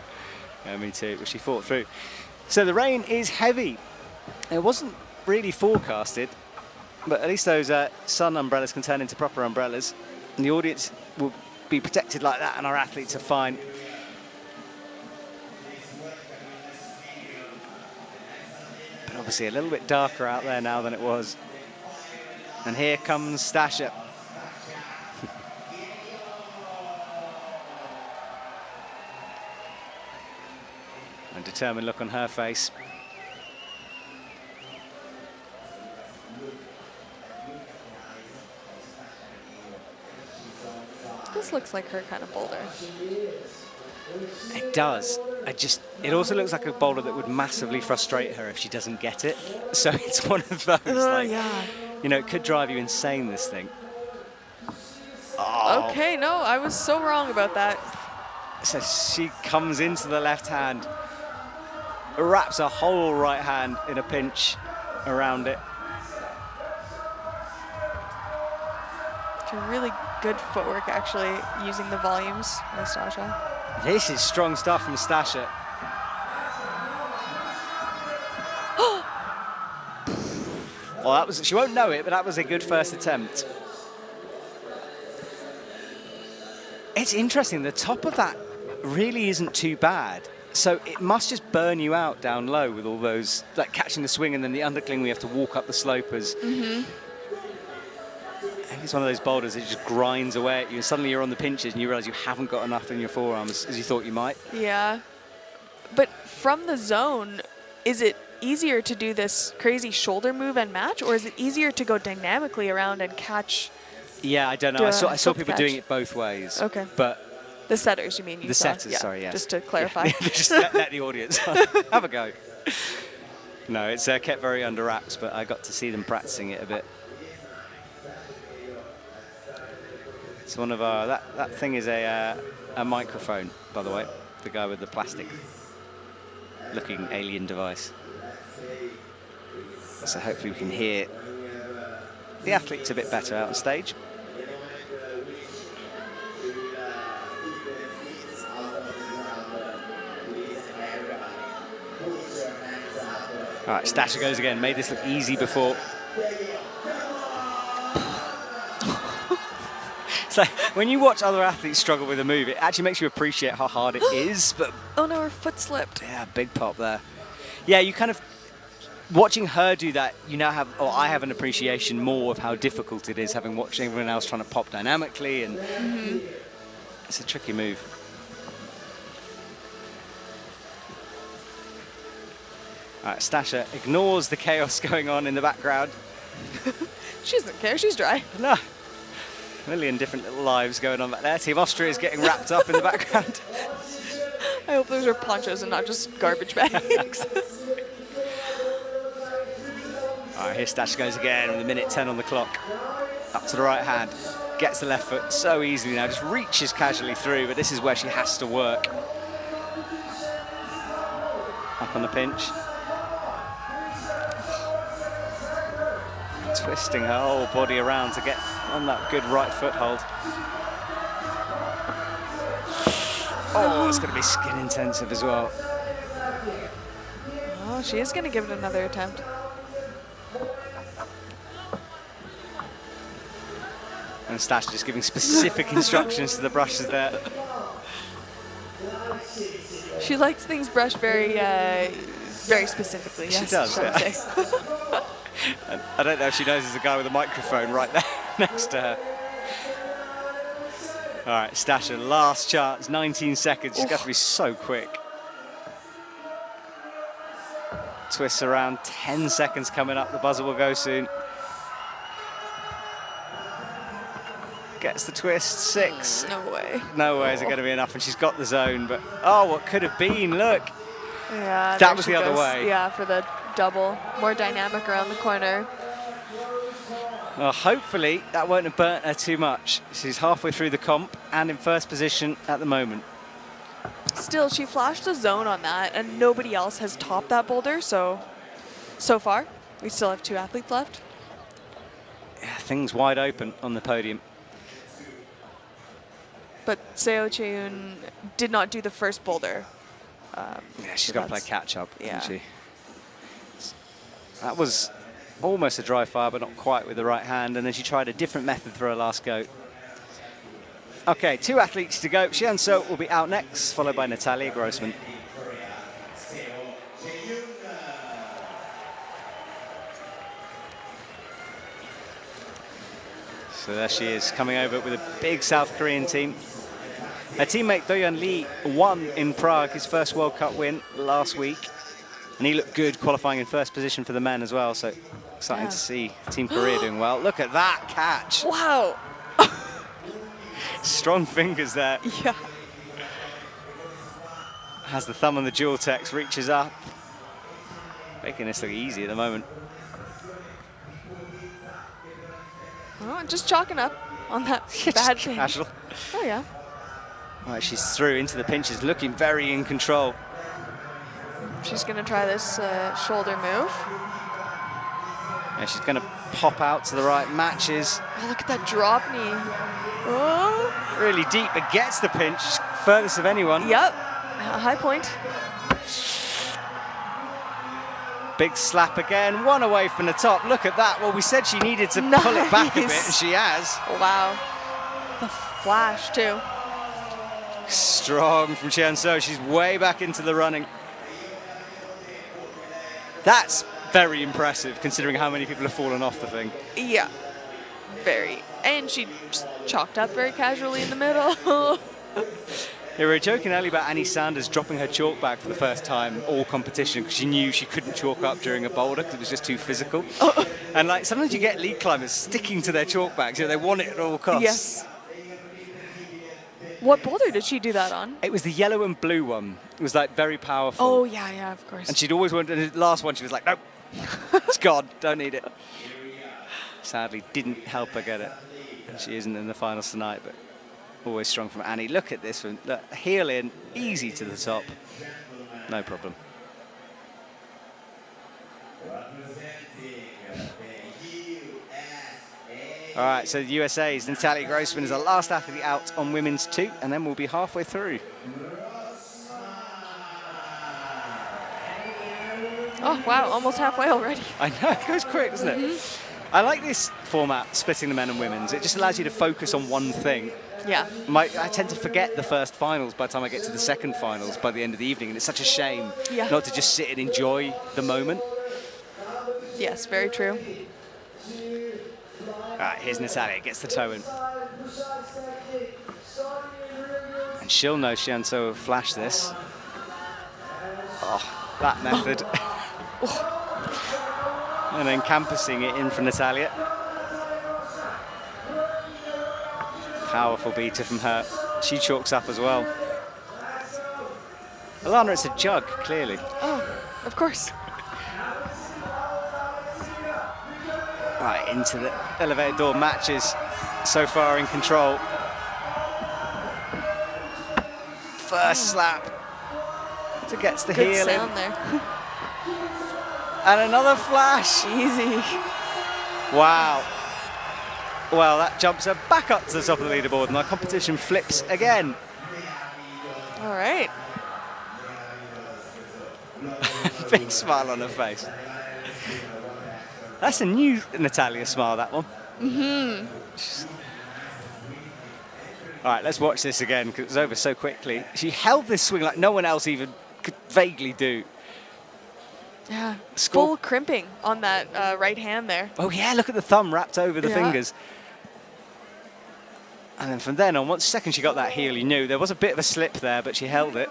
Yeah, me too, but she fought through. So the rain is heavy. It wasn't really forecasted, but at least those sun umbrellas can turn into proper umbrellas, and the audience will be protected like that, and our athletes are fine. But obviously a little bit darker out there now than it was. And here comes Stasha. A determined look on her face. This looks like her kind of boulder. It does. It also looks like a boulder that would massively frustrate her if she doesn't get it. So it's one of those, like, Yeah. you know, it could drive you insane, this thing. Oh. Okay, no, I was so wrong about that. So she comes into the left hand, wraps a whole right hand in a pinch around it. Really good footwork, actually, using the volumes by Stasha. This is strong stuff from Stasha. Well, that was, she won't know it, but that was a good first attempt. It's interesting, the top of that really isn't too bad. So it must just burn you out down low with all those, like catching the swing and then the undercling we have to walk up the slopers. I think it's one of those boulders that just grinds away at you and suddenly you're on the pinches and you realize you haven't got enough in your forearms as you thought you might. Yeah. But from the zone, is it easier to do this crazy shoulder move and match, or is it easier to go dynamically around and catch? Yeah, I don't know. I saw people doing it both ways. Okay. But the setters, you mean? the setters, sorry, yes. Just to clarify. Yeah. Just let the audience have a go. No, it's kept very under wraps, but I got to see them practicing it a bit. It's one of our, that thing is a microphone, by the way, the guy with the plastic looking alien device. So hopefully we can hear the athletes a bit better out on stage. All right, Stasha goes again. Made this look easy before. So when you watch other athletes struggle with a move, it actually makes you appreciate how hard it is. But oh no, her foot slipped. Yeah, big pop there. Yeah, you kind of, watching her do that, you now have, or I have an appreciation more of how difficult it is, having watched everyone else trying to pop dynamically, and it's a tricky move. All right, Stasha ignores the chaos going on in the background. She doesn't care, she's dry. No. A million different little lives going on back there. Team Austria is getting wrapped up in the background. I hope those are ponchos and not just garbage bags. All right, here Stasha goes again with a minute 10 on the clock. Up to the right hand. Gets the left foot so easily now. Just reaches casually through, but this is where she has to work. Up on the pinch. Twisting her whole body around to get on that good right foothold. Oh, it's going to be skin intensive as well. Oh, she is going to give it another attempt. And Stasha just giving specific instructions to the brushes there. She likes things brushed very, very specifically. Yes, she does, yeah. I don't know if she knows there's a guy with a microphone right there next to her. All right, Stasha, last chance, 19 seconds. She's got to be so quick. Twists around, 10 seconds coming up. The buzzer will go soon. Gets the twist, 6. No way. No way is it going to be enough, and she's got the zone, but oh, what could have been, look. Yeah, that was the other way. Yeah, for the double, more dynamic around the corner. Well, hopefully that won't have burnt her too much. She's halfway through the comp and in first position at the moment. Still, she flashed a zone on that, and nobody else has topped that boulder, so far, we still have 2 athletes left. Yeah, things wide open on the podium. But Seo Cheun did not do the first boulder. Yeah, she's so got to play catch up, yeah. hasn't she? That was almost a dry fire, but not quite with the right hand. And then she tried a different method for her last go. Okay, 2 athletes to go. Xian So will be out next, followed by Natalia Grossman. So there she is, coming over with a big South Korean team. Her teammate Do-Yeon Lee won in Prague, his first World Cup win last week. And he looked good, qualifying in first position for the men as well. So exciting to see Team Korea doing well. Look at that catch. Wow. Strong fingers there. Yeah. Has the thumb on the dual text, reaches up. Making this look easy at the moment. Oh, just chalking up on that bad pinch. Casual. Oh, yeah. All right, she's through into the pinches, looking very in control. She's going to try this shoulder move. Yeah, she's going to pop out to the right, matches. Oh, look at that drop knee. Oh. Really deep, but gets the pinch, furthest of anyone. Yep, a high point. Big slap again, one away from the top. Look at that. Well, we said she needed to pull it back a bit, and she has. Wow. The flash, too. Strong from Qianzhou. She's way back into the running. That's very impressive, considering how many people have fallen off the thing. Yeah, very. And she just chalked up very casually in the middle. Yeah, we were joking earlier about Annie Sanders dropping her chalk bag for the first time all competition because she knew she couldn't chalk up during a boulder because it was just too physical. Oh. And like sometimes you get lead climbers sticking to their chalk bags, they want it at all costs. Yes. What boulder did she do that on? It was the yellow and blue one. It was like very powerful. Oh yeah, of course. And she'd always wanted, the last one she was like, nope, it's gone, don't need it. Sadly, didn't help her get it. And she isn't in the finals tonight, but always strong from Annie. Look at this one. Look, heel in, easy to the top. No problem. All right, so the USA's Natalia Grossman is the last athlete out on women's 2, and then we'll be halfway through. Oh, wow, almost halfway already. I know, it goes quick, doesn't it? I like this format, splitting the men and women's. It just allows you to focus on one thing. Yeah. I tend to forget the first finals by the time I get to the second finals by the end of the evening, and it's such a shame not to just sit and enjoy the moment. Yes, very true. All right, here's Natalia, gets the toe in. And she'll know Qianzhou will flash this. Oh, that method. And then campusing it in for Natalia. Powerful beater from her. She chalks up as well. Alana, it's a jug, clearly. Oh, of course. Right, into the elevator door. Matches so far in control. First slap. So gets the heel in. Good sound there. And another flash. Easy. Wow. Well, that jumps her back up to the top of the leaderboard, and our competition flips again. All right. Big smile on her face. That's a new Natalia smile, that one. Mm-hmm. All right, let's watch this again, because it was over so quickly. She held this swing like no one else even could vaguely do. Yeah, full crimping on that right hand there. Oh yeah, look at the thumb wrapped over the fingers. And then from then on, once second she got that heel, you knew there was a bit of a slip there, but she held it.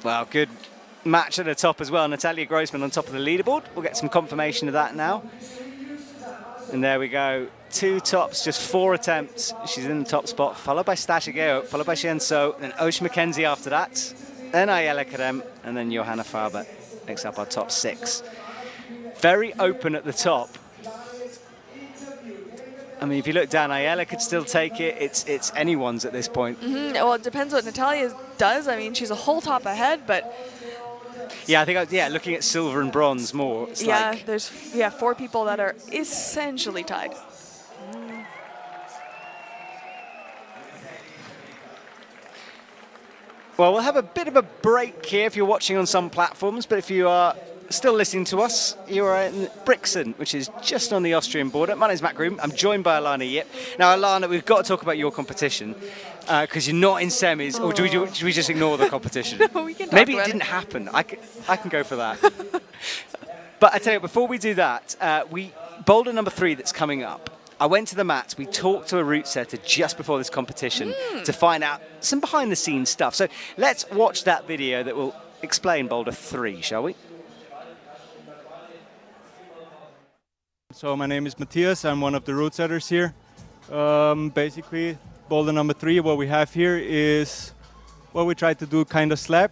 Well, good match at the top as well. Natalia Grossman on top of the leaderboard. We'll get some confirmation of that now. And there we go. 2 tops, just 4 attempts. She's in the top spot, followed by Stasha Geo, followed by Qianzhou, then Osh McKenzie after that, then Ayala Karem, and then Johanna Faber makes up our top 6. Very open at the top. I mean, if you look down, Ayala could still take it. It's anyone's at this point. Mm-hmm. Well, it depends what Natalia does. I mean, she's a whole top ahead, but... Yeah, I think, looking at silver and bronze more. It's like there's 4 people that are essentially tied. Well, we'll have a bit of a break here if you're watching on some platforms, but if you are still listening to us, you are in Brixen, which is just on the Austrian border. My name's Matt Groom. I'm joined by Alana Yip. Now, Alana, we've got to talk about your competition because you're not in semis, or should we just ignore the competition? No, we can talk Maybe it about didn't happen. I can go for that. But I tell you, before we do that, boulder number 3 that's coming up. I went to the mats, we talked to a route setter just before this competition to find out some behind-the-scenes stuff. So let's watch that video that will explain boulder 3, shall we? So my name is Matthias, I'm one of the route setters here. Basically, boulder number 3, what we have here is what we try to do kind of slab,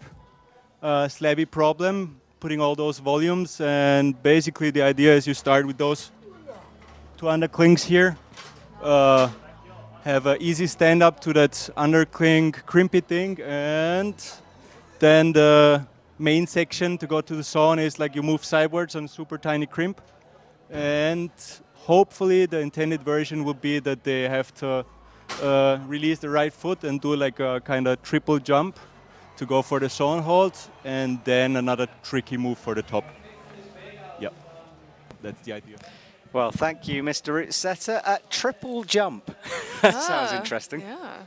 slabby problem, putting all those volumes, and basically the idea is you start with those 2 underclings here, have an easy stand up to that undercling crimpy thing, and then the main section to go to the zone is like you move sidewards on super tiny crimp. And hopefully the intended version will be that they have to release the right foot and do like a kind of triple jump to go for the zone hold, and then another tricky move for the top. Yep, that's the idea. Well, thank you, Mr. Route Setter. Triple jump. That sounds interesting. Yeah.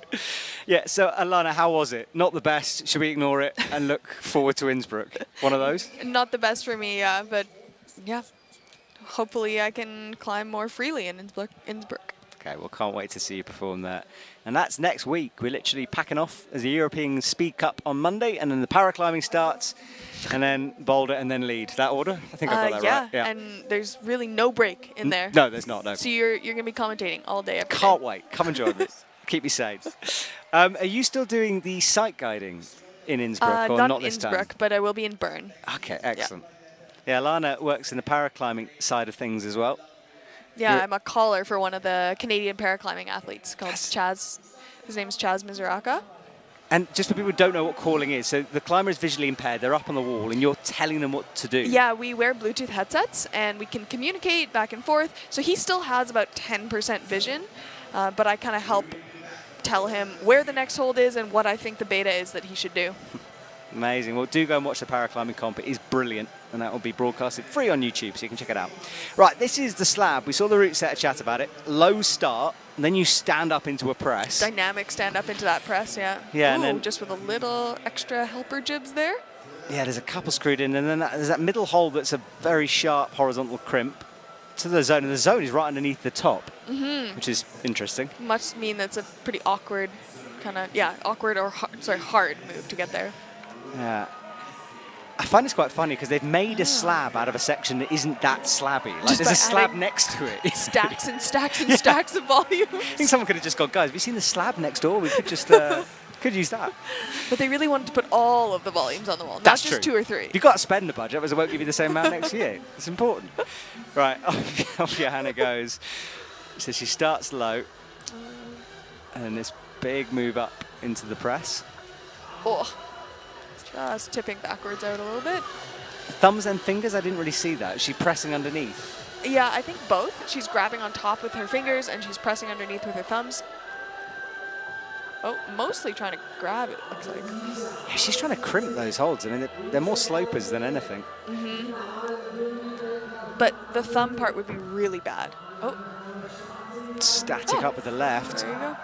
Yeah, so Alana, how was it? Not the best. Should we ignore it and look forward to Innsbruck? One of those? Not the best for me, yeah, but yeah. Hopefully I can climb more freely in Innsbruck. Okay, well, can't wait to see you perform there. And that's next week. We're literally packing off as the European Speed Cup on Monday, and then the paraclimbing starts, and then Boulder, and then Lead. That order? I think I got that right. Yeah, and there's really no break in there. No, there's not, no. So you're going to be commentating all day, every day. Can't wait. Come and join me. Keep me safe. Are you still doing the sight guiding in Innsbruck, or not this time? Not Innsbruck, but I will be in Bern. Okay, excellent. Yeah, Alana works in the paraclimbing side of things as well. Yeah, I'm a caller for one of the Canadian paraclimbing athletes called Chaz. His name's Chaz Mizuraka. And just for people who don't know what calling is, so the climber is visually impaired, they're up on the wall, and you're telling them what to do. Yeah, we wear Bluetooth headsets, and we can communicate back and forth. So he still has about 10% vision, but I kind of help tell him where the next hold is and what I think the beta is that he should do. Amazing. Well, do go and watch the paraclimbing comp. It is brilliant, and that will be broadcasted free on YouTube, so you can check it out. Right, this is the slab. We saw the route setter chat about it. Low start, and then you stand up into a press. Dynamic stand up into that press, yeah. Yeah, Ooh, and then just with a little extra helper jibs there. Yeah, there's a couple screwed in, and then there's that middle hole that's a very sharp horizontal crimp to the zone, and the zone is right underneath the top, which is interesting. Must mean that's a pretty awkward kind of, awkward or hard move to get there. Yeah. I find this quite funny because they've made a slab out of a section that isn't that slabby. Like, there's a slab next to it. Stacks and stacks and stacks of volume. I think someone could have just gone, guys, have you seen the slab next door? We could just could use that. But they really wanted to put all of the volumes on the wall, That's not just true. 2 or 3. You've got to spend the budget, otherwise it won't give you the same amount next year. It's important. Right, off Johanna goes. So she starts low, and then this big move up into the press. Oh. Just tipping backwards out a little bit. Thumbs and fingers, I didn't really see that. Is she pressing underneath? Yeah, I think both. She's grabbing on top with her fingers and she's pressing underneath with her thumbs. Oh, mostly trying to grab it, looks like. Yeah, she's trying to crimp those holds. I mean, they're more slopers than anything. But the thumb part would be really bad. Oh. Static up with the left. There you go.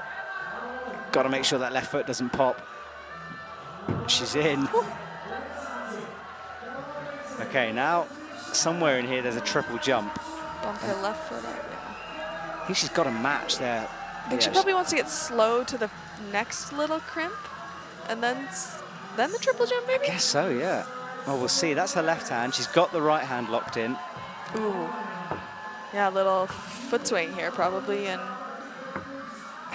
Got to make sure that left foot doesn't pop. She's in. Whew. Okay, now somewhere in here there's a triple jump. Bump her left foot out, yeah. I think she's got a match there. I think she probably wants to get slow to the next little crimp, and then the triple jump, maybe? I guess so, yeah. Well, we'll see. That's her left hand. She's got the right hand locked in. Ooh. Yeah, a little foot swing here, probably, and...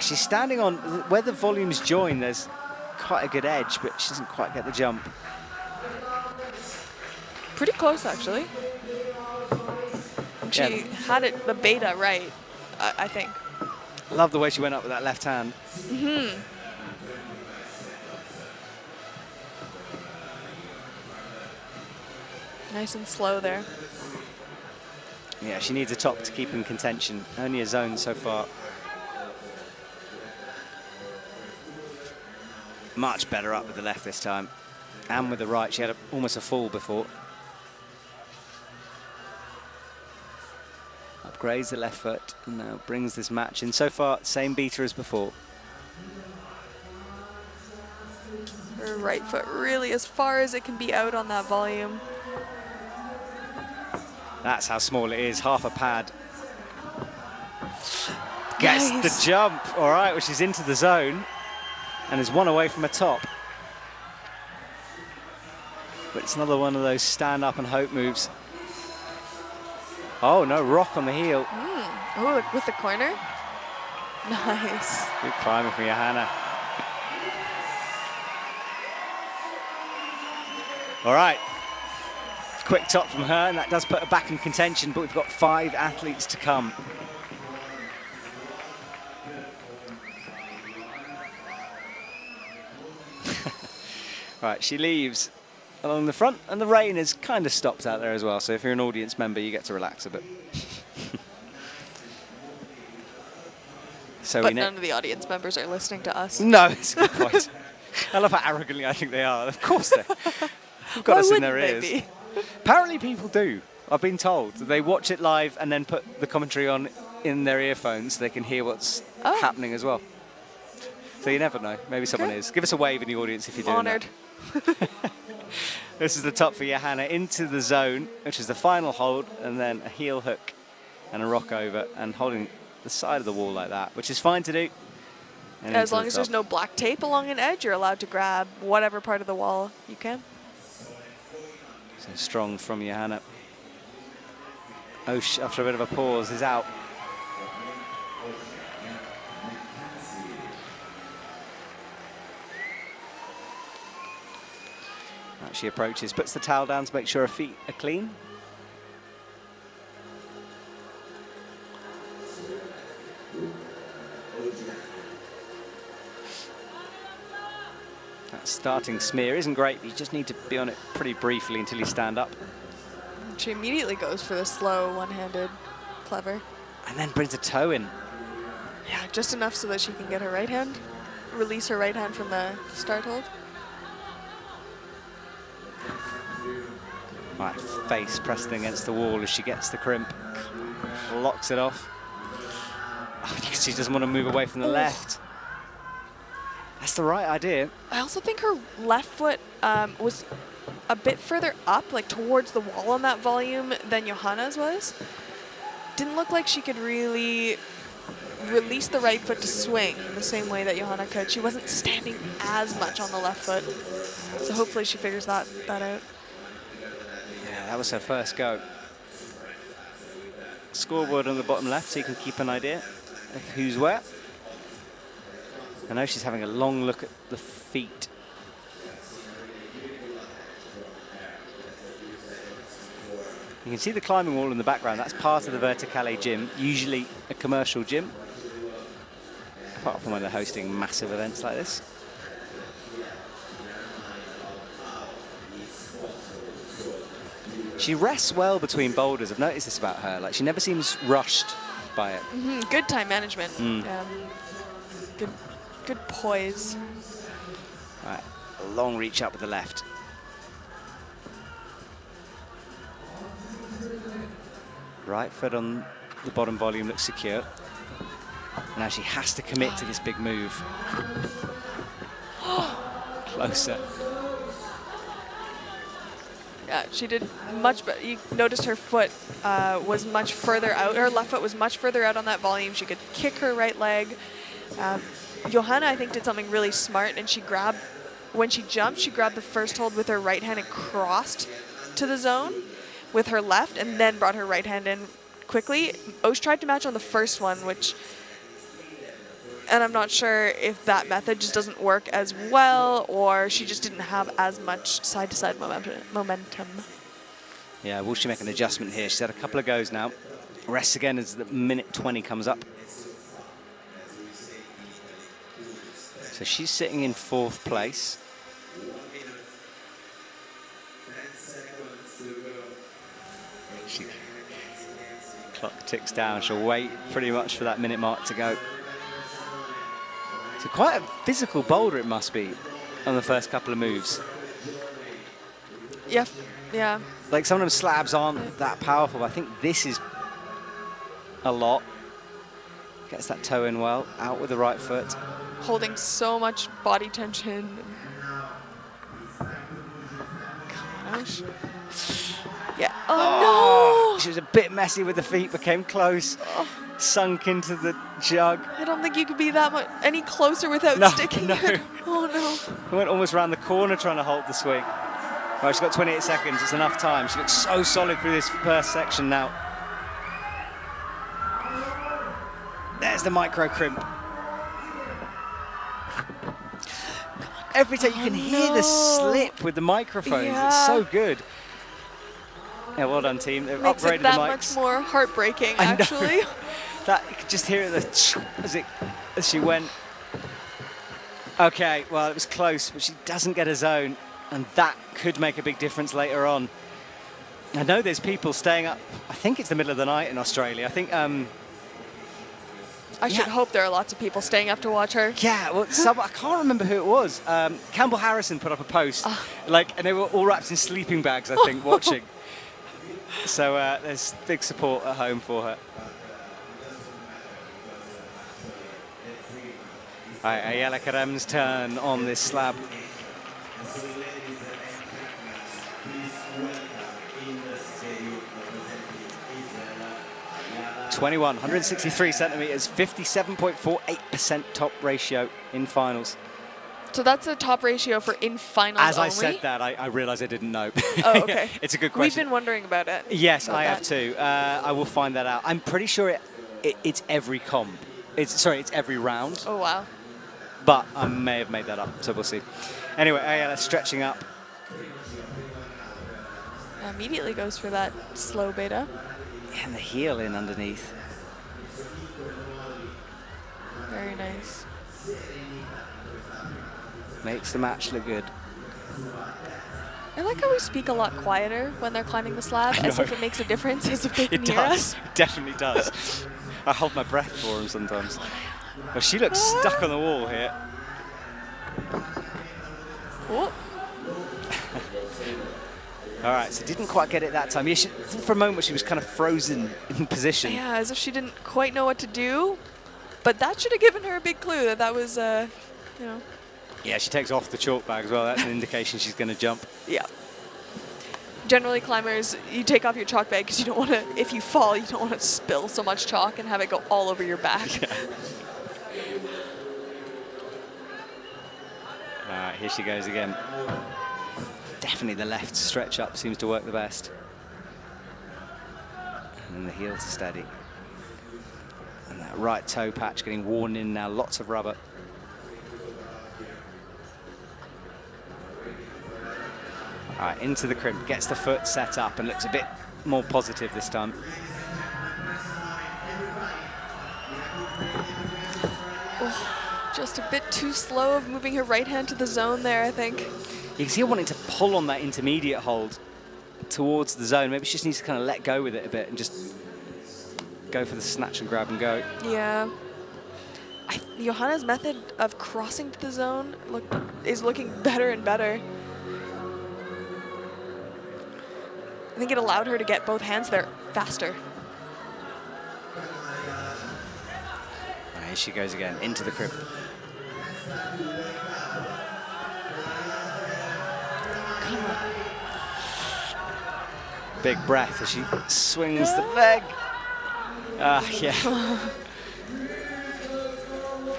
She's standing on... Where the volumes join, there's quite a good edge, but she doesn't quite get the jump. Pretty close, actually. She had it, the beta right, I think. Love the way she went up with that left hand. Nice and slow there. Yeah, she needs a top to keep in contention. Only a zone so far. Much better up with the left this time. And with the right, she had almost a fall before. Upgrades the left foot and now brings this match in. So far, same beta as before. Her right foot really as far as it can be out on that volume. That's how small it is, half a pad. Gets the jump, all right, which is into the zone and is one away from a top. But it's another one of those stand up and hope moves. Oh, no, rock on the heel. Oh, with the corner. Nice. Good climbing from Johanna. All right. Quick top from her, and that does put her back in contention, but we've got 5 athletes to come. Right, she leaves along the front, and the rain has kind of stopped out there as well, so if you're an audience member, you get to relax a bit. So But none of the audience members are listening to us. No, it's a good point. I love how arrogantly I think they are. Of course they've got us in their ears. Be? Apparently people do. I've been told. They watch it live and then put the commentary on in their earphones so they can hear what's happening as well. So you never know. Maybe someone is. Give us a wave in the audience if you're doing Honoured. that. This is the top for Johanna into the zone, which is the final hold, and then a heel hook and a rock over, and holding the side of the wall like that, which is fine to do. And As long as there's no black tape along an edge, you're allowed to grab whatever part of the wall you can. So strong from Johanna. Osh, after a bit of a pause, is out. Right, she approaches, puts the towel down to make sure her feet are clean. That starting smear isn't great, but you just need to be on it pretty briefly until you stand up. She immediately goes for the slow one-handed. Clever. And then brings a toe in. Yeah, just enough so that she can get her right hand, release her right hand from the start hold. Right, face pressed against the wall as she gets the crimp. Locks it off. Oh, she doesn't want to move away from the left. That's the right idea. I also think her left foot was a bit further up, like towards the wall on that volume than Johanna's was. Didn't look like she could really release the right foot to swing the same way that Johanna could. She wasn't standing as much on the left foot. So hopefully she figures that out. Yeah, that was her first go. Scoreboard on the bottom left so you can keep an idea of who's where. I know she's having a long look at the feet. You can see the climbing wall in the background. That's part of the Verticale gym, usually a commercial gym, apart from when they're hosting massive events like this. She rests well between boulders. I've noticed this about her. Like, she never seems rushed by it. Good time management. Good poise. Right, a long reach up with the left. Right foot on the bottom volume looks secure. Now she has to commit to this big move. Closer. Yeah, she did much better. You noticed her foot was much further out. Her left foot was much further out on that volume. She could kick her right leg. Johanna, I think, did something really smart, and she grabbed, when she jumped, she grabbed the first hold with her right hand and crossed to the zone with her left, and then brought her right hand in quickly. Osh tried to match on the first one, and I'm not sure if that method just doesn't work as well, or she just didn't have as much side-to-side momentum. Yeah, will she make an adjustment here? She's had a couple of goes now. Rests again as the minute 20 comes up. So she's sitting in 4th place. Clock ticks down. She'll wait pretty much for that minute mark to go. So quite a physical boulder it must be on the first couple of moves. Yeah. Like, some of them slabs aren't that powerful, but I think this is a lot. Gets that toe in well, out with the right foot. Holding so much body tension. Come on, Osh. Yeah. Oh, no! She was a bit messy with the feet, but came close. Sunk into the jug. I don't think you could be that much any closer without sticking it. Oh, no. I went almost around the corner trying to hold the swing. Well, she's got 28 seconds. It's enough time. She looks so solid through this first section now. There's the micro crimp. Every time you can hear the slip with the microphones. Yeah. It's so good. Yeah, well done, team. They've Makes upgraded it that the mics. much more heartbreaking, I know. actually. That, you could just hear it as she went. Okay, well, it was close, but she doesn't get a zone. And that could make a big difference later on. I know there's people staying up, I think it's the middle of the night in Australia. I think, I should hope there are lots of people staying up to watch her. yeah, well, I can't remember who it was. Campbell Harrison put up a post, and they were all wrapped in sleeping bags, I think, watching. So there's big support at home for her. All right, Ayala Karem's turn on this slab. (21) 163 centimeters, 57.48% top ratio in finals. So that's a top ratio for in finals As only? I said that, I realized I didn't know. Oh, okay. It's a good We've question. been wondering about it. Yes, about I have that. too. I will find that out. I'm pretty sure it's every comp. It's every round. Oh, wow. But I may have made that up, so we'll see. Anyway, Ayala stretching up. Immediately goes for that slow beta. And the heel in underneath. Very nice. Makes the match look good. I like how we speak a lot quieter when they're climbing the slab, as if it makes a difference, as if they can It hear does. us. It definitely does. I hold my breath for him sometimes. Well, she looks stuck on the wall here. Oh. All right, so didn't quite get it that time. Yeah, for a moment, she was kind of frozen in position. Yeah, as if she didn't quite know what to do. But that should have given her a big clue that that was, you know. Yeah, she takes off the chalk bag as well. That's an indication she's going to jump. Yeah. Generally, climbers, you take off your chalk bag because you don't want to, if you fall, you don't want to spill so much chalk and have it go all over your back. Yeah. All right, here she goes again. Definitely the left stretch up seems to work the best. And then the heel to steady. And that right toe patch getting worn in now, lots of rubber. All right, into the crimp, gets the foot set up and looks a bit more positive this time. Oh, just a bit too slow of moving her right hand to the zone there, I think. You can see her wanting to pull on that intermediate hold towards the zone. Maybe she just needs to kind of let go with it a bit and just go for the snatch and grab and go. Yeah. Johanna's method of crossing to the zone is looking better and better. I think it allowed her to get both hands there faster. And here she goes again, into the crimp. Come on. Big breath as she swings the leg. Yeah.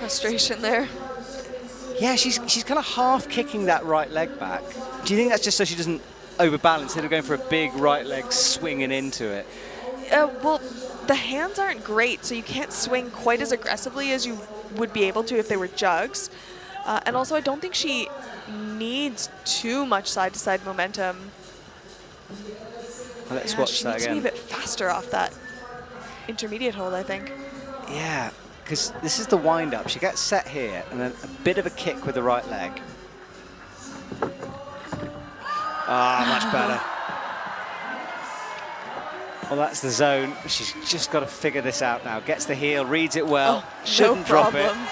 Frustration there. Yeah, she's kind of half kicking that right leg back. Do you think that's just so she doesn't overbalance instead of going for a big right leg swinging into it? Well, the hands aren't great, so you can't swing quite as aggressively as you would be able to if they were jugs. And also, I don't think she needs too much side-to-side momentum. Well, let's watch she that needs again. to be a bit faster off that intermediate hold, I think. Yeah, because this is the wind-up. She gets set here, and then a bit of a kick with the right leg. Much better. Well, that's the zone. She's just got to figure this out now. Gets the heel, reads it well. Shouldn't no drop it. problem.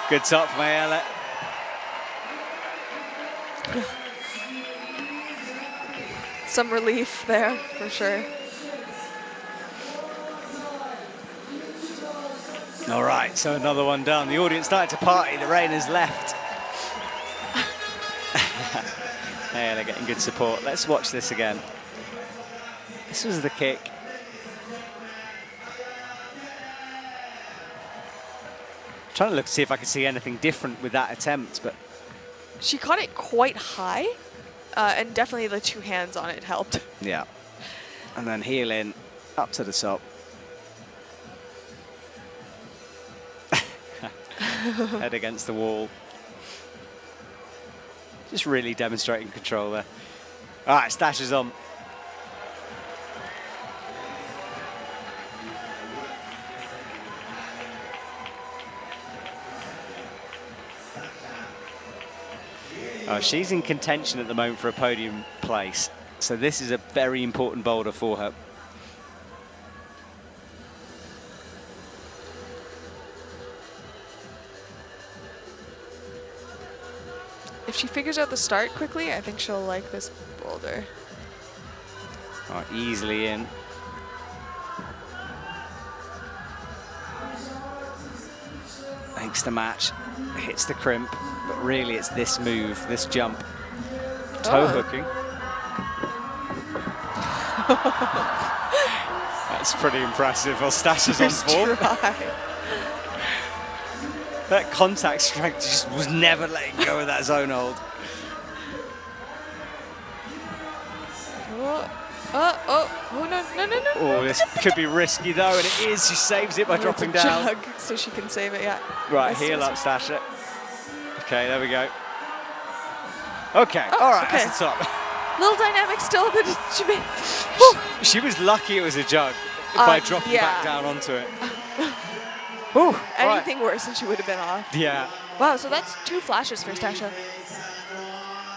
Good top from Ayala. Some relief there, for sure. All right, so another one done. The audience started to party. The rain has left. Ayala getting good support. Let's watch this again. This was the kick. Trying to look to see if I could see anything different with that attempt, but She caught it quite high, and definitely the two hands on it helped. yeah. And then heel in, up to the top. Head against the wall. Just really demonstrating control there. All right, Stash is on. Oh, she's in contention at the moment for a podium place. So this is a very important boulder for her. If she figures out the start quickly, I think she'll like this boulder. Oh, easily in. Makes the match, hits the crimp, but really it's this move, this jump. Toe hooking. That's pretty impressive. Well, Stasha's on form. That contact strength just was never letting go of that zone hold. No. Oh, this could be risky though, and it is. She saves it by dropping down. Jug, so she can save it, yeah. Right, heel up, Stasha. Okay, there we go. Okay, all right, okay. that's the top. Little dynamic still, but she made... She was lucky it was a jug by dropping back down onto it. Anything worse and she would have been off. Yeah. Wow, so that's 2 flashes for Stasha.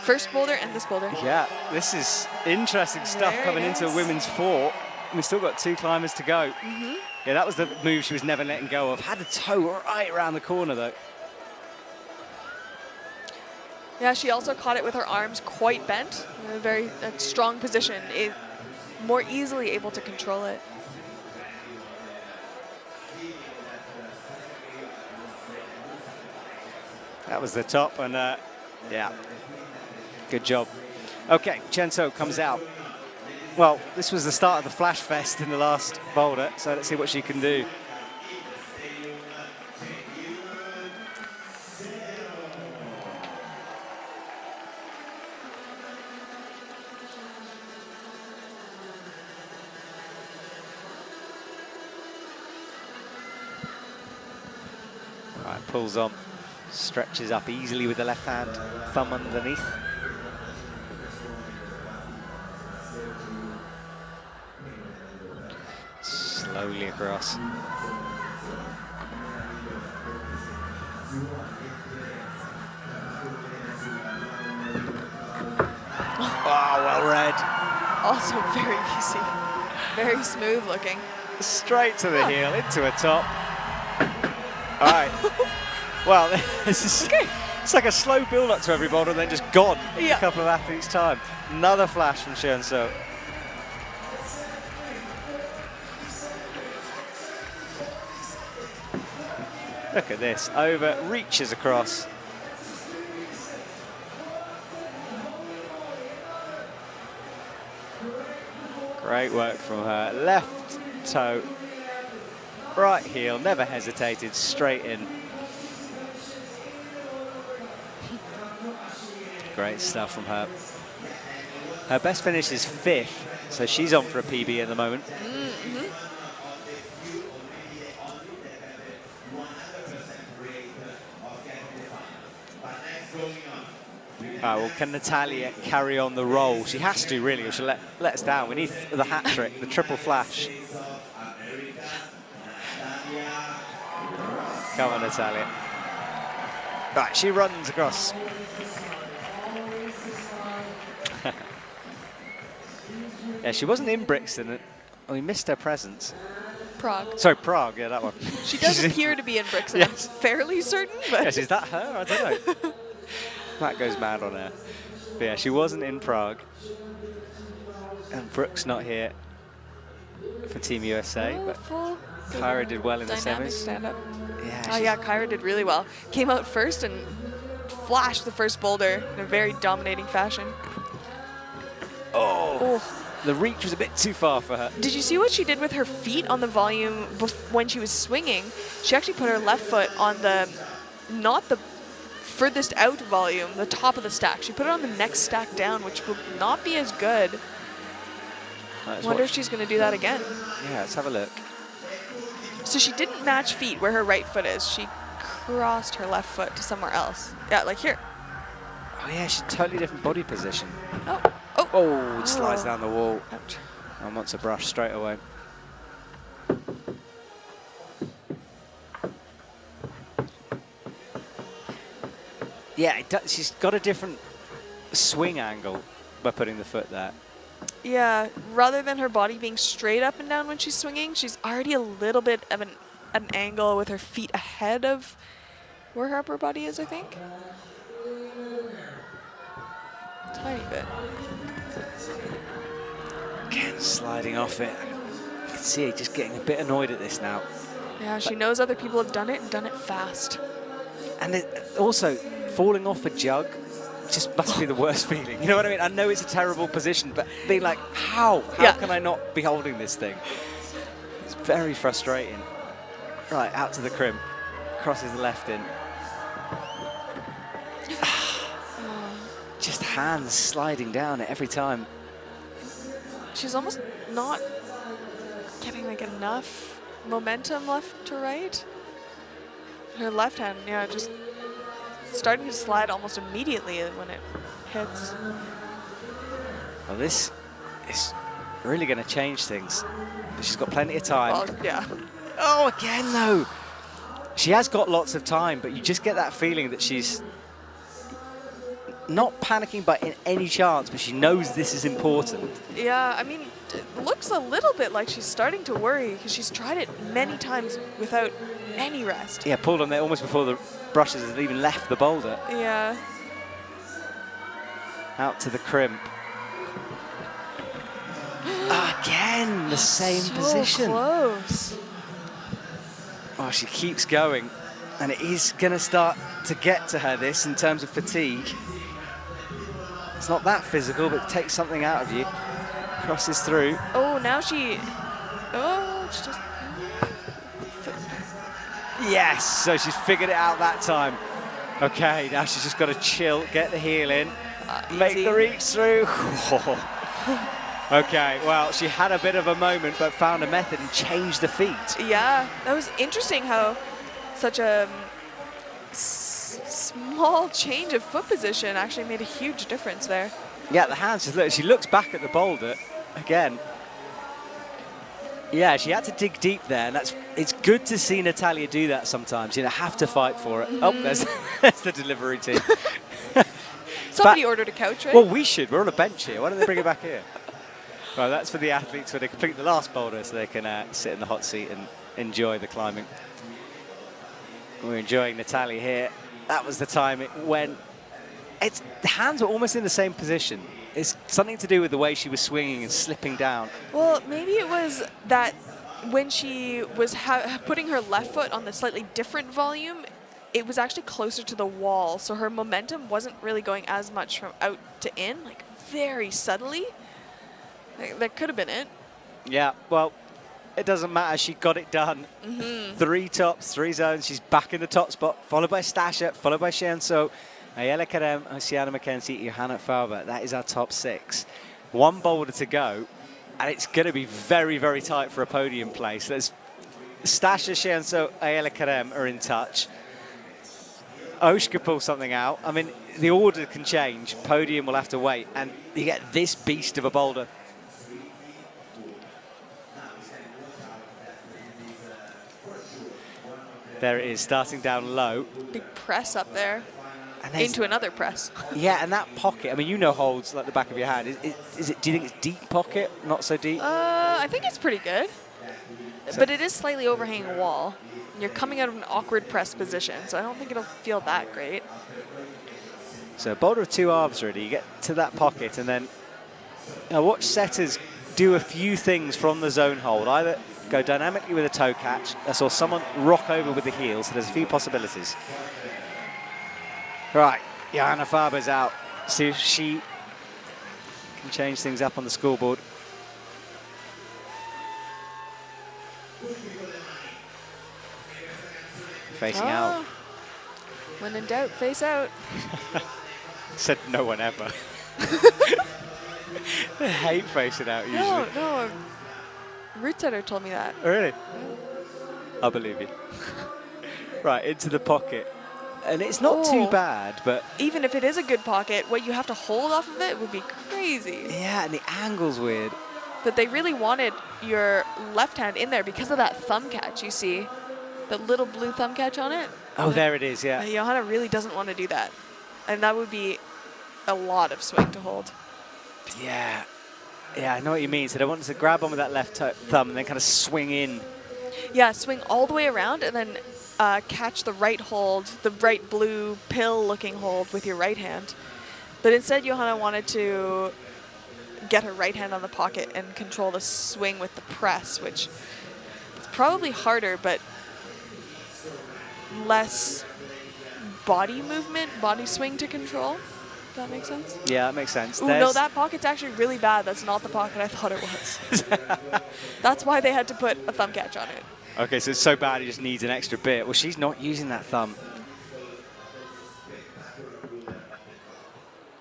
First boulder and this boulder. Yeah, this is interesting stuff coming into a women's 4. We've still got 2 climbers to go. Yeah, that was the move she was never letting go of. Had the toe right around the corner though. Yeah, she also caught it with her arms quite bent. In a very strong position. More easily able to control it. That was the top, and yeah, good job. Okay, Chenso comes out. Well, this was the start of the flash fest in the last boulder, so let's see what she can do. All right, pulls on. Stretches up easily with the left hand, thumb underneath. Slowly across. Oh, well read. Also very easy. Very smooth looking. Straight to the heel, into a top. All right. Well, it's like a slow build-up to every boulder and then just gone in a couple of athletes' time. Another flash from Chenso. Look at this, over, reaches across. Great work from her. Left toe, right heel, never hesitated, straight in. Great stuff from her. Her best finish is 5th, so she's on for a PB at the moment. Well, can Natalia carry on the roll? She has to, really, or she'll let us down. We need the hat trick, the triple flash. Come on, Natalia. Right, she runs across. Yeah, she wasn't in Brixen. We missed her presence. Prague. Sorry, Prague, yeah, that one. She does appear to be in Brixen, yes. I'm fairly certain. But yes, is that her? I don't know. That goes mad on her. But yeah, she wasn't in Prague. And Brooke's not here for Team USA. But Kyra did well in the semis. Stand-up. Yeah, yeah, Kyra did really well. Came out first and flashed the first boulder in a very dominating fashion. Oh. The reach was a bit too far for her. Did you see what she did with her feet on the volume when she was swinging? She actually put her left foot on not the furthest out volume, the top of the stack. She put it on the next stack down, which will not be as good. I wonder if she's going to do that again. Yeah, let's have a look. So she didn't match feet where her right foot is. She crossed her left foot to somewhere else. Yeah, like here. Oh yeah, she's totally different body position. Oh, it slides down the wall. Ouch. And wants a brush straight away. Yeah, she's got a different swing angle by putting the foot there. Yeah, rather than her body being straight up and down when she's swinging, she's already a little bit of an angle with her feet ahead of where her upper body is, I think. Tiny bit. Again, sliding off it. You can see her just getting a bit annoyed at this now. Yeah, she knows other people have done it and done it fast. And also, falling off a jug just must be the worst feeling. You know what I mean? I know it's a terrible position, but being like, how? How can I not be holding this thing? It's very frustrating. Right, out to the crimp. Crosses the left in. Just hands sliding down it every time. She's almost not getting like enough momentum left to right. Her left hand, yeah, just starting to slide almost immediately when it hits. Well, this is really going to change things. But she's got plenty of time. Well, yeah. Oh, again, though. She has got lots of time, but you just get that feeling that she's not panicking by any chance, but she knows this is important. Yeah, I mean, it looks a little bit like she's starting to worry because she's tried it many times without any rest. Yeah, pulled on there almost before the brushes had even left the boulder. Yeah. Out to the crimp. Again, the same So position. close. Oh, she keeps going, and it is going to start to get to her, this, in terms of fatigue. It's not that physical, but it takes something out of you. Crosses through. Oh, now she... Oh, she just... Yes, so she's figured it out that time. Okay, now she's just got to chill, get the heel in, make easy. the reach through. Okay, well, she had a bit of a moment, but found a method and changed the feet. Yeah, that was interesting how such a small change of foot position actually made a huge difference there. Yeah, the hands just look. She looks back at the boulder again. Yeah, she had to dig deep there, and it's good to see Natalia do that sometimes. You know, have to fight for it. Oh, there's the delivery team. Somebody ordered a couch, right? Well, we should. We're on a bench here. Why don't they bring it back here? Well, that's for the athletes when they complete the last boulder, so they can sit in the hot seat and enjoy the climbing. We're enjoying Natalia here. That was the time it went. The hands were almost in the same position. It's something to do with the way she was swinging and slipping down. Well, maybe it was that when she was putting her left foot on the slightly different volume, it was actually closer to the wall, so her momentum wasn't really going as much from out to in, like very subtly. That could have been it. Yeah, well, it doesn't matter. She got it done. 3 tops, 3 zones. She's back in the top spot, followed by Stasha, followed by Shianso, Ayala Karem, Oceana McKenzie, Johanna Faber. That is our top 6. 1 boulder to go, and it's going to be very, very tight for a podium place. There's Stasha, Shianso, Ayala Karem are in touch. Osh could pull something out. I mean, the order can change. Podium will have to wait, and you get this beast of a boulder. There it is, starting down low. Big press up there. And Into another press. Yeah, and that pocket, I mean, you know holds like the back of your hand. Is it? Do you think it's deep pocket, not so deep? I think it's pretty good. But it is slightly overhanging a wall. You're coming out of an awkward press position, so I don't think it'll feel that great. So a boulder of 2 halves already. You get to that pocket, and then watch setters do a few things from the zone hold. Either go dynamically with a toe catch. I saw someone rock over with the heel, so there's a few possibilities. Right, Johanna Faber's out. See if she can change things up on the scoreboard. Facing out. When in doubt, face out. Said no one ever. I hate facing out usually. No. Root setter told me that. Oh, really? I believe you. Right, into the pocket. And it's not too bad, but... Even if it is a good pocket, what you have to hold off of it would be crazy. Yeah, and the angle's weird. But they really wanted your left hand in there because of that thumb catch, you see. The little blue thumb catch on it. Oh, there it is, yeah. Johanna really doesn't want to do that. And that would be a lot of swing to hold. Yeah. Yeah, I know what you mean. So they want to grab on with that left thumb and then kind of swing in. Yeah, swing all the way around and then catch the right hold, the right blue pill-looking hold with your right hand. But instead, Johanna wanted to get her right hand on the pocket and control the swing with the press, which is probably harder, but less body movement, body swing to control. Does that make sense? Yeah, that makes sense. Ooh, no, that pocket's actually really bad. That's not the pocket I thought it was. That's why they had to put a thumb catch on it. Okay, so it's so bad it just needs an extra bit. Well, she's not using that thumb.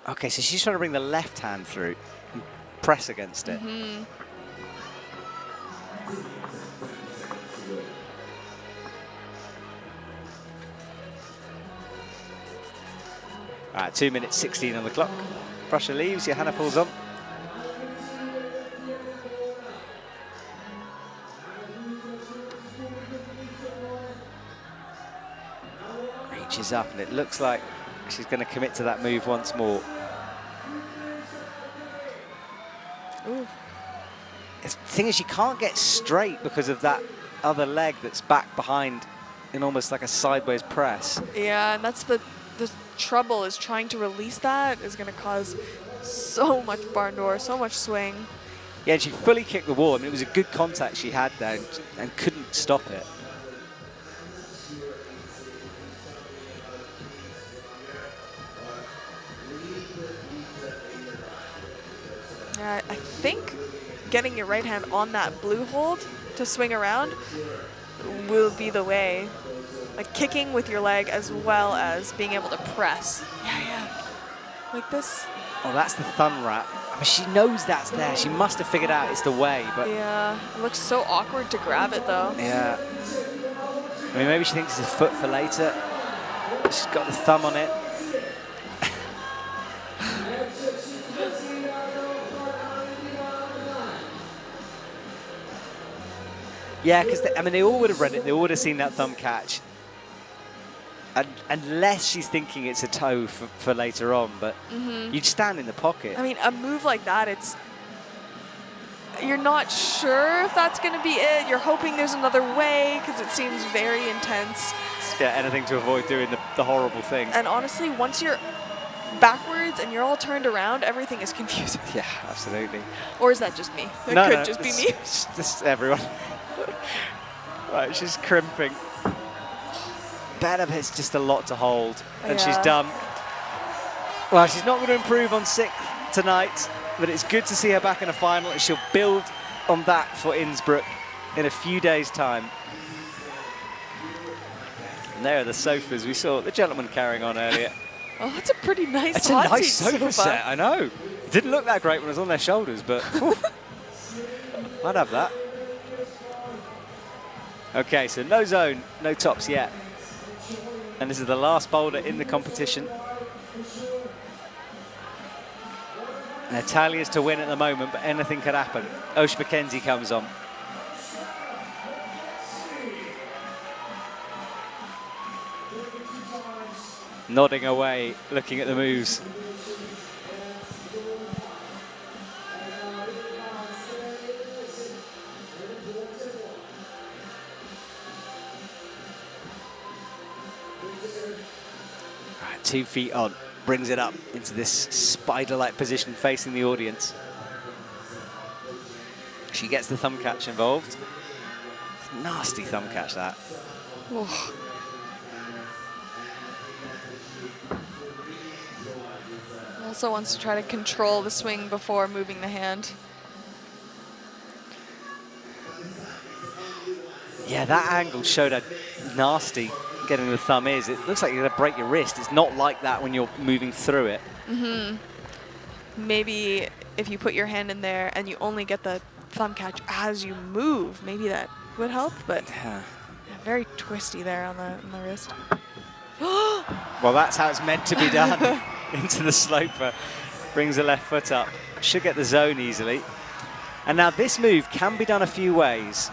Okay, so she's trying to bring the left hand through and press against it. Mm-hmm. All right, 2 minutes 16 on the clock. Prussia leaves, Johanna pulls on. Reaches up, and it looks like she's going to commit to that move once more. Ooh. The thing is, she can't get straight because of that other leg that's back behind in almost like a sideways press. Yeah, and that's the trouble, is trying to release that is going to cause so much barn door, so much swing. Yeah, and she fully kicked the wall. I mean, it was a good contact she had there and couldn't stop it. Yeah, I think getting your right hand on that blue hold to swing around will be the way. Like kicking with your leg as well as being able to press. Yeah. Like this. Oh, that's the thumb wrap. I mean, she knows that's there. She must have figured out it's the way, but... Yeah, it looks so awkward to grab it, though. Yeah. I mean, maybe she thinks it's a foot for later. She's got the thumb on it. Yeah, because, I mean, they all would have read it. They all would have seen that thumb catch. And, unless she's thinking it's a toe for later on, but you'd stand in the pocket. I mean, a move like that, you're not sure if that's going to be it. You're hoping there's another way because it seems very intense. Yeah, anything to avoid doing the horrible thing. And honestly, once you're backwards and you're all turned around, everything is confusing. Yeah, absolutely. Or is that just me? It No, could just be me. It's just everyone. Right, she's crimping. It's just a lot to hold, and she's done. Well, she's not going to improve on 6th tonight, but it's good to see her back in a final, and she'll build on that for Innsbruck in a few days' time. And there are the sofas we saw the gentleman carrying on earlier. Oh, that's a pretty nice It's a hot nice seat sofa set, I know. It didn't look that great when it was on their shoulders, but I'd have that. Okay, so no zone, no tops yet. And this is the last boulder in the competition. Natalia's to win at the moment, but anything could happen. Osh McKenzie comes on. Nodding away, looking at the moves. Right, 2 feet on, brings it up into this spider-like position facing the audience. She gets the thumb catch involved. Nasty thumb catch, that. Oh. Also wants to try to control the swing before moving the hand. Yeah, that angle showed how nasty getting the thumb is. It looks like you're going to break your wrist. It's not like that when you're moving through it. Maybe if you put your hand in there and you only get the thumb catch as you move, maybe that would help, but Yeah. very twisty there on the wrist. Well, that's how it's meant to be done. Into the sloper. Brings the left foot up. Should get the zone easily. And now this move can be done a few ways.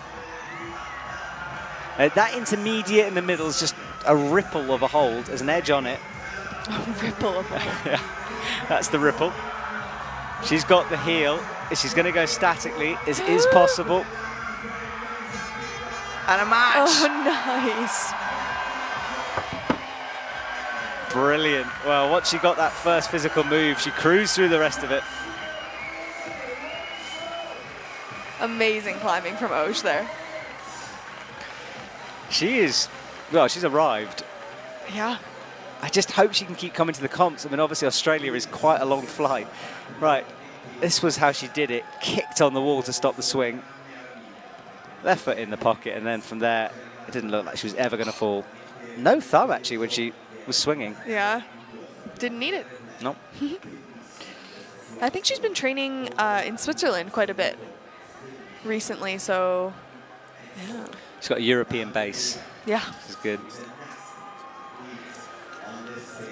That intermediate in the middle is just a ripple of a hold. There's an edge on it. Ripple of Yeah, that's the ripple. She's got the heel. She's going to go statically. It is possible. And a match. Oh, nice. Brilliant. Well, once she got that first physical move, she cruised through the rest of it. Amazing climbing from Osh there. She is, well, she's arrived. Yeah. I just hope she can keep coming to the comps. I mean, obviously Australia is quite a long flight. Right, this was how she did it. Kicked on the wall to stop the swing. Left foot in the pocket, and then from there, it didn't look like she was ever going to fall. No thumb, actually, when she was swinging. Yeah. Didn't need it. Nope. I think she's been training in Switzerland quite a bit recently, so yeah. She's got a European base. Yeah. Which is good.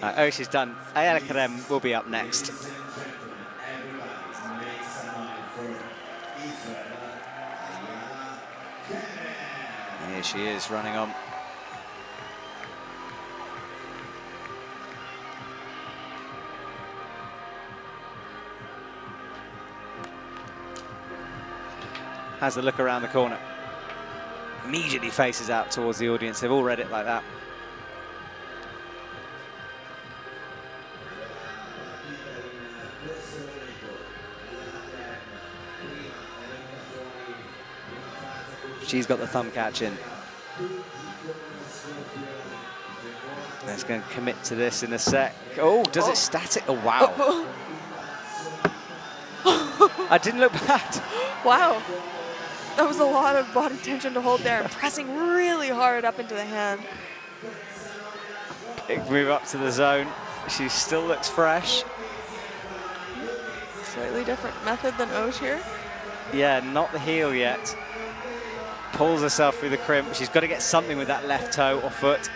Oh, she's done. Ayala Karem will be up next. Here she is running on. Has a look around the corner. Immediately faces out towards the audience. They've all read it like that. She's got the thumb catch in. That's going to commit to this in a sec. Oh, does it static? Oh, wow. I didn't look bad. Wow. That was a lot of body tension to hold there and pressing really hard up into the hand. Big move up to the zone. She still looks fresh. Slightly different method than Osh here. Yeah, not the heel yet. Pulls herself through the crimp. She's got to get something with that left toe or foot.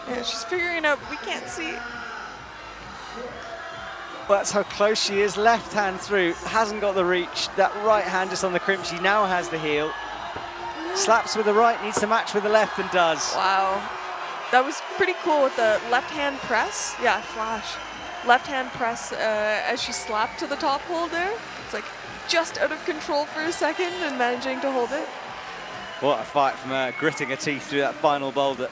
Yeah, she's figuring out, we can't see. Well, that's how close she is. Left hand through, hasn't got the reach. That right hand just on the crimp. She now has the heel. Slaps with the right, needs to match with the left and does. Wow. That was pretty cool with the left hand press. Yeah, flash. Left hand press as she slapped to the top hold there. It's like just out of control for a second and managing to hold it. What a fight from her, gritting her teeth through that final boulder.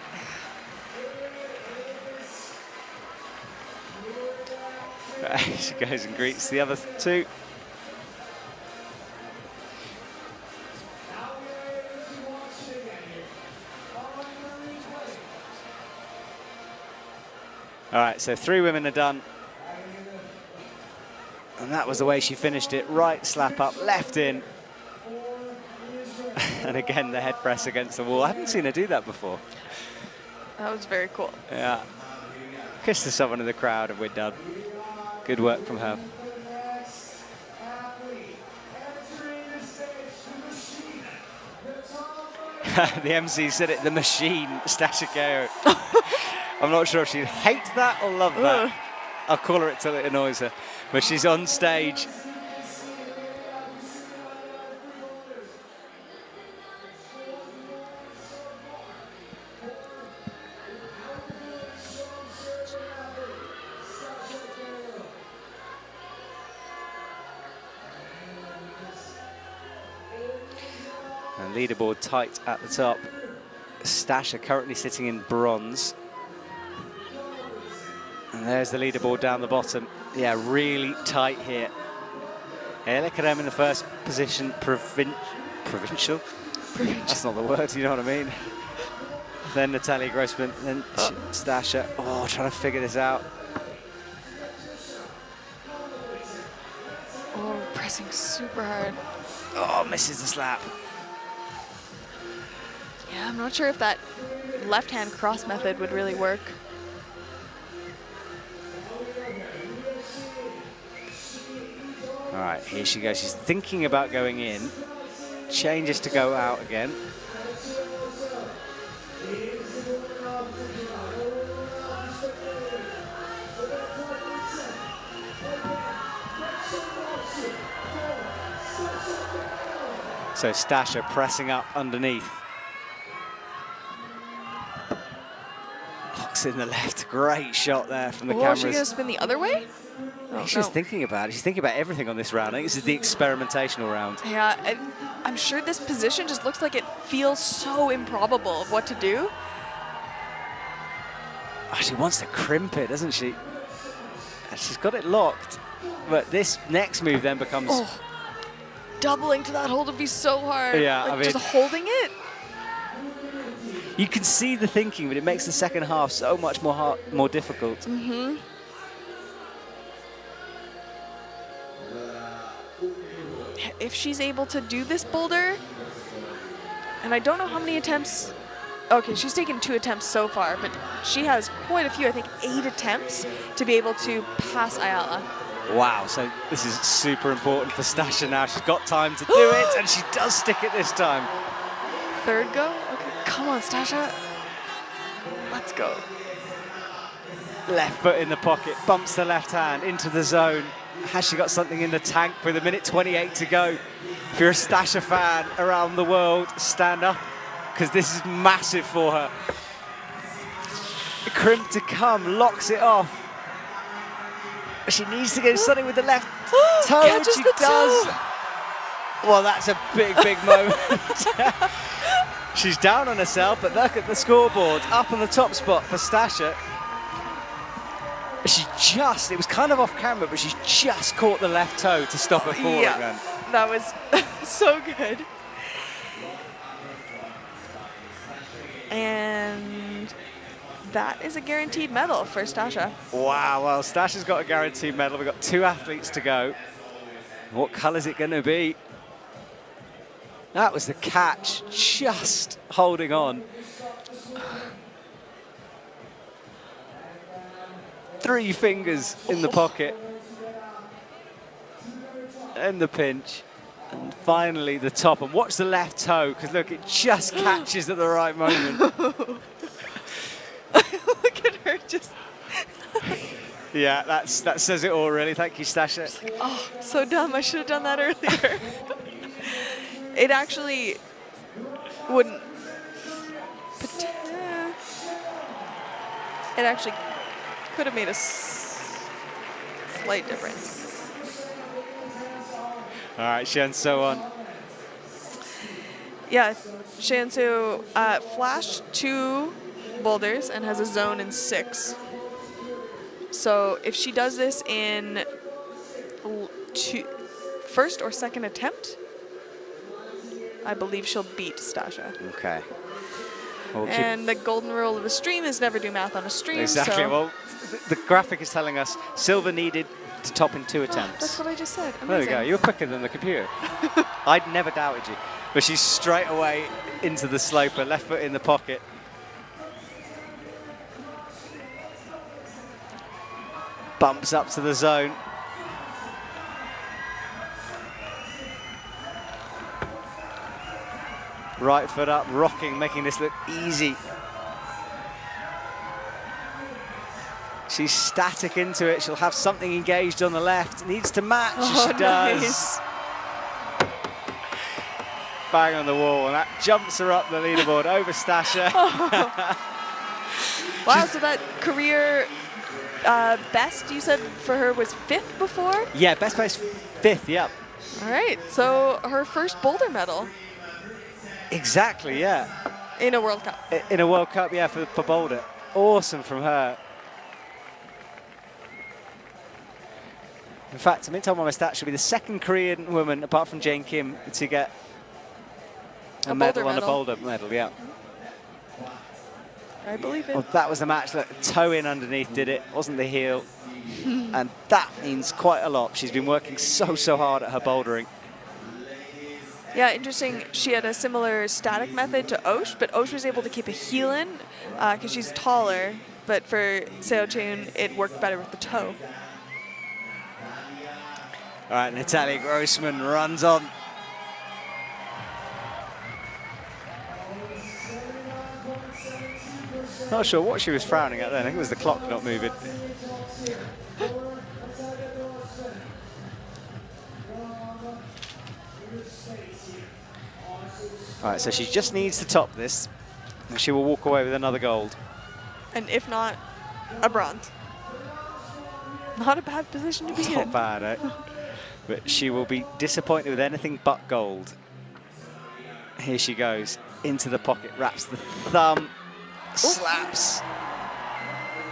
She goes and greets the other two. All right, so 3 women are done. And that was the way she finished it. Right slap up, left in. And again, the head press against the wall. I haven't seen her do that before. That was very cool. Yeah. Kiss to someone in the crowd and we're done. Good work from her. The MC said it, the machine, Stasha. I'm not sure if she'd hate that or love that. I'll call her it till it annoys her. But she's on stage. And leaderboard tight at the top. Stasha currently sitting in bronze. And there's the leaderboard down the bottom. Yeah, really tight here. Ayala Karem in the first position, provincial? That's not the word, you know what I mean? Then Natalia Grossman, then Stasha. Oh, trying to figure this out. Oh, pressing super hard. Oh, misses the slap. Yeah, I'm not sure if that left-hand cross method would really work. All right, here she goes. She's thinking about going in. Changes to go out again. So Stasha pressing up underneath. Locks locks in the left. Great shot there from the Oh, cameras. is she going to spin the other way? Oh, She's thinking about it. She's thinking about everything on this round. I think this is the experimentational round. Yeah, I'm sure this position just looks like it feels so improbable of what to do. Oh, she wants to crimp it, doesn't she? And she's got it locked. But this next move then becomes... Oh, doubling to that hold would be so hard. Yeah, like I mean... just holding it. You can see the thinking, but it makes the second half so much more difficult. Mm-hmm. If she's able to do this boulder, and I don't know how many attempts. Okay, she's taken 2 attempts so far, but she has quite a few, I think 8 attempts to be able to pass Ayala. Wow, so this is super important for Stasha now. She's got time to do it, and she does stick it this time. Third go? Okay, come on, Stasha. Let's go. Left foot in the pocket, bumps the left hand into the zone. Has she got something in the tank with 1:28 to go? If you're a Stasha fan around the world, stand up, because this is massive for her. Crimp to come, locks it off. She needs to get something with the left toe, and she does. Well, that's a big, big moment. She's down on herself, but look at the scoreboard, up on the top spot for Stasha. She just, it was kind of off camera, but she just caught the left toe to stop her falling. Yeah, that was so good. And that is a guaranteed medal for Stasha. Wow, well, Stasha's got a guaranteed medal. We've got 2 athletes to go. What colour is it going to be? That was the catch, just holding on. 3 fingers in the pocket. And the pinch. And finally the top. And watch the left toe, because look, it just catches at the right moment. Look at her just... Yeah, that says it all, really. Thank you, Stasha. Like, oh, so dumb. I should have done that earlier. It actually wouldn't... It actually could have made a slight difference. All right, Shenso on. Yeah, Shenso flashed 2 boulders and has a zone in 6. So if she does this in first or second attempt, I believe she'll beat Stasha. Okay. We'll and the golden rule of a stream is never do math on a stream. Exactly. So well, the graphic is telling us silver needed to top in 2 attempts. That's what I just said. Amazing. There we go. You were quicker than the computer. I'd never doubted you. But she's straight away into the sloper, left foot in the pocket. Bumps up to the zone. Right foot up, rocking, making this look easy. She's static into it. She'll have something engaged on the left. Needs to match. Oh, she does. Nice. Bang on the wall, and that jumps her up the leaderboard over Stasha. Wow, so that career best you said for her was 5th before? Yeah, best place 5th, yep. All right, so her first boulder medal. Exactly, yeah. In a World Cup. In a World Cup, yeah, for Boulder. Awesome from her. In fact, Minton Momastat should be the 2nd Korean woman, apart from Jane Kim, to get a medal on a Boulder medal, yeah. I believe it. Well, that was the match. Look, toe in underneath did it, wasn't the heel. And that means quite a lot. She's been working so hard at her bouldering. Yeah, interesting. She had a similar static method to Osh, but Osh was able to keep a heel in because she's taller. But for Seo Chun, it worked better with the toe. All right, Natalia Grossman runs on. Not sure what she was frowning at then. I think it was the clock not moving. All right, so she just needs to top this, and she will walk away with another gold. And if not, a bronze. Not a bad position to be in. Not bad, eh? But she will be disappointed with anything but gold. Here she goes, into the pocket, wraps the thumb, slaps.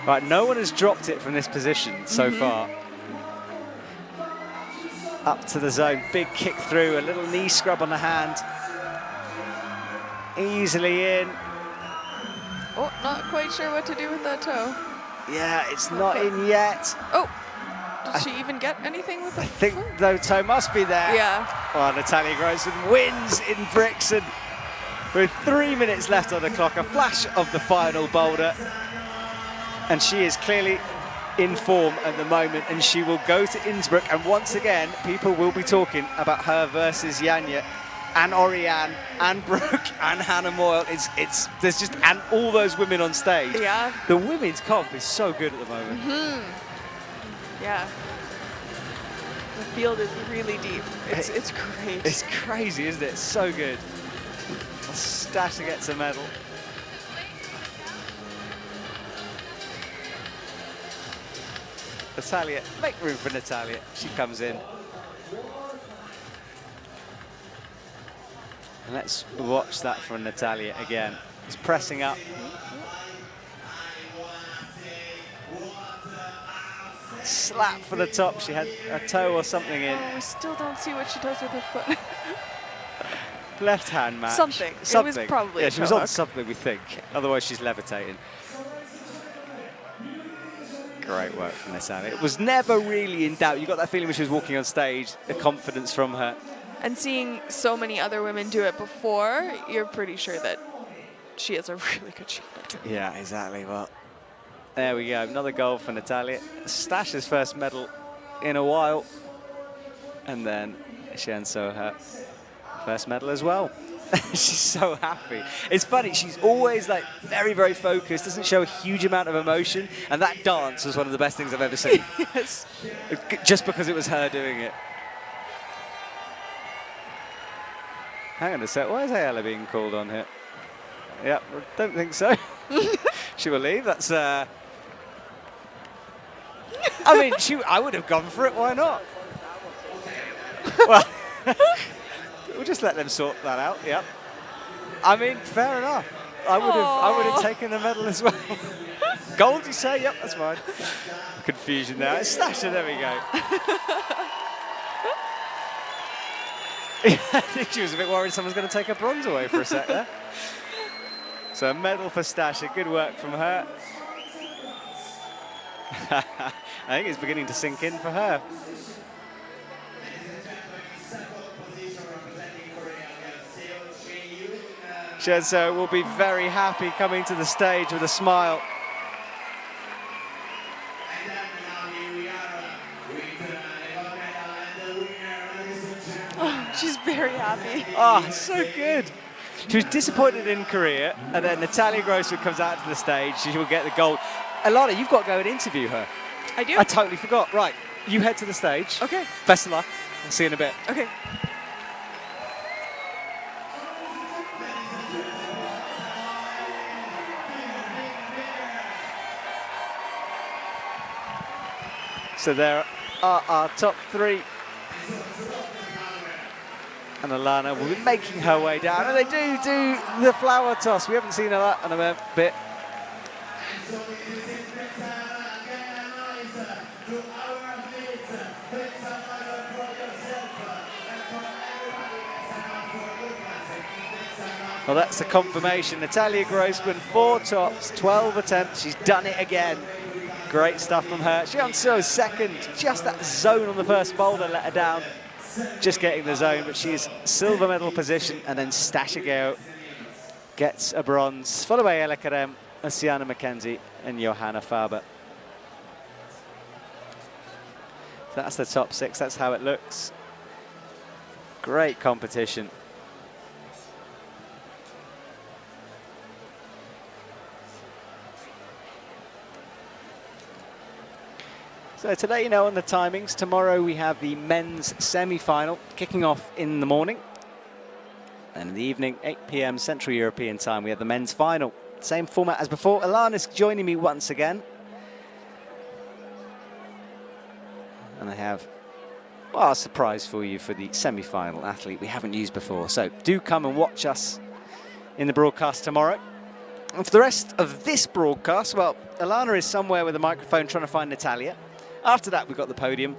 Right, no one has dropped it from this position so far. Up to the zone, big kick through, a little knee scrub on the hand. Easily in. Oh, not quite sure what to do with that toe. Yeah, it's not in yet. Oh, did she even get anything with it? I think the toe must be there. Yeah. Well, Natalia Grossman wins in Brixen with 3 minutes left on the clock. A flash of the final boulder. And she is clearly in form at the moment, and she will go to Innsbruck. And once again, people will be talking about her versus Janja and Oriane and Brooke and Hannah Moyle. There's just, and all those women on stage. Yeah. The women's comp is so good at the moment. Yeah. The field is really deep. It's great. It's crazy, isn't it? It's so good. Stasha gets a medal. Natalia, make room for Natalia. She comes in. And let's watch that from Natalia again. It's pressing up. Slap for the top. She had a toe or something in. Oh, we still don't see what she does with her foot. Left hand match. Something. It was probably yeah, a she was toe on hook. something, we think. Otherwise, she's levitating. Great work from Natalia. It was never really in doubt. You got that feeling when she was walking on stage, the confidence from her. And seeing so many other women do it before, you're pretty sure that she has a really good shot. Yeah, exactly. Well, there we go. Another goal for Natalia. Stasha's first medal in a while. And then Shenso her first medal as well. She's so happy. It's funny, she's always like very, very focused, doesn't show a huge amount of emotion, and that dance was one of the best things I've ever seen. Yes. Just because it was her doing it. Hang on a sec, why is Ayala being called on here? Yep, don't think so. She will leave, that's I mean, I would have gone for it, why not? Well, we'll just let them sort that out. Yep. I mean, fair enough. I would have taken the medal as well. Gold, you say? Yep, that's fine. Confusion there. It's Stasha. There we go. I think she was a bit worried someone's going to take her bronze away for a sec there. So a medal for Stasha. Good work from her. I think it's beginning to sink in for her. Shenso will be very happy coming to the stage with a smile. Oh, she's very happy. Oh, so good. She was disappointed in Korea, and then Natalia Grossman comes out to the stage. She will get the gold. Alana, you've got to go and interview her. I do? I totally forgot. Right, you head to the stage. Okay. Best of luck. I'll see you in a bit. Okay. So there are our top three. And Alana will be making her way down. And they do the flower toss. We haven't seen that in a bit. Well, that's the confirmation. Natalia Grossman, 4 tops, 12 attempts. She's done it again. Great stuff from her. Shenso second. Just that zone on the first boulder let her down. Just getting the zone, but she's silver medal position. And then Stasha Geo gets a bronze, followed by Ella Karem, Sienna McKenzie, and Johanna Faber. So that's the top 6. That's how it looks. Great competition. So to let you know on the timings, tomorrow we have the men's semi-final kicking off in the morning. And in the evening, 8 p.m. Central European time, we have the men's final Same format as before. Alana's joining me once again. And I have, well, a surprise for you for the semi-final athlete we haven't used before. So do come and watch us in the broadcast tomorrow. And for the rest of this broadcast, well, Alana is somewhere with a microphone trying to find Natalia. After that, we've got the podium.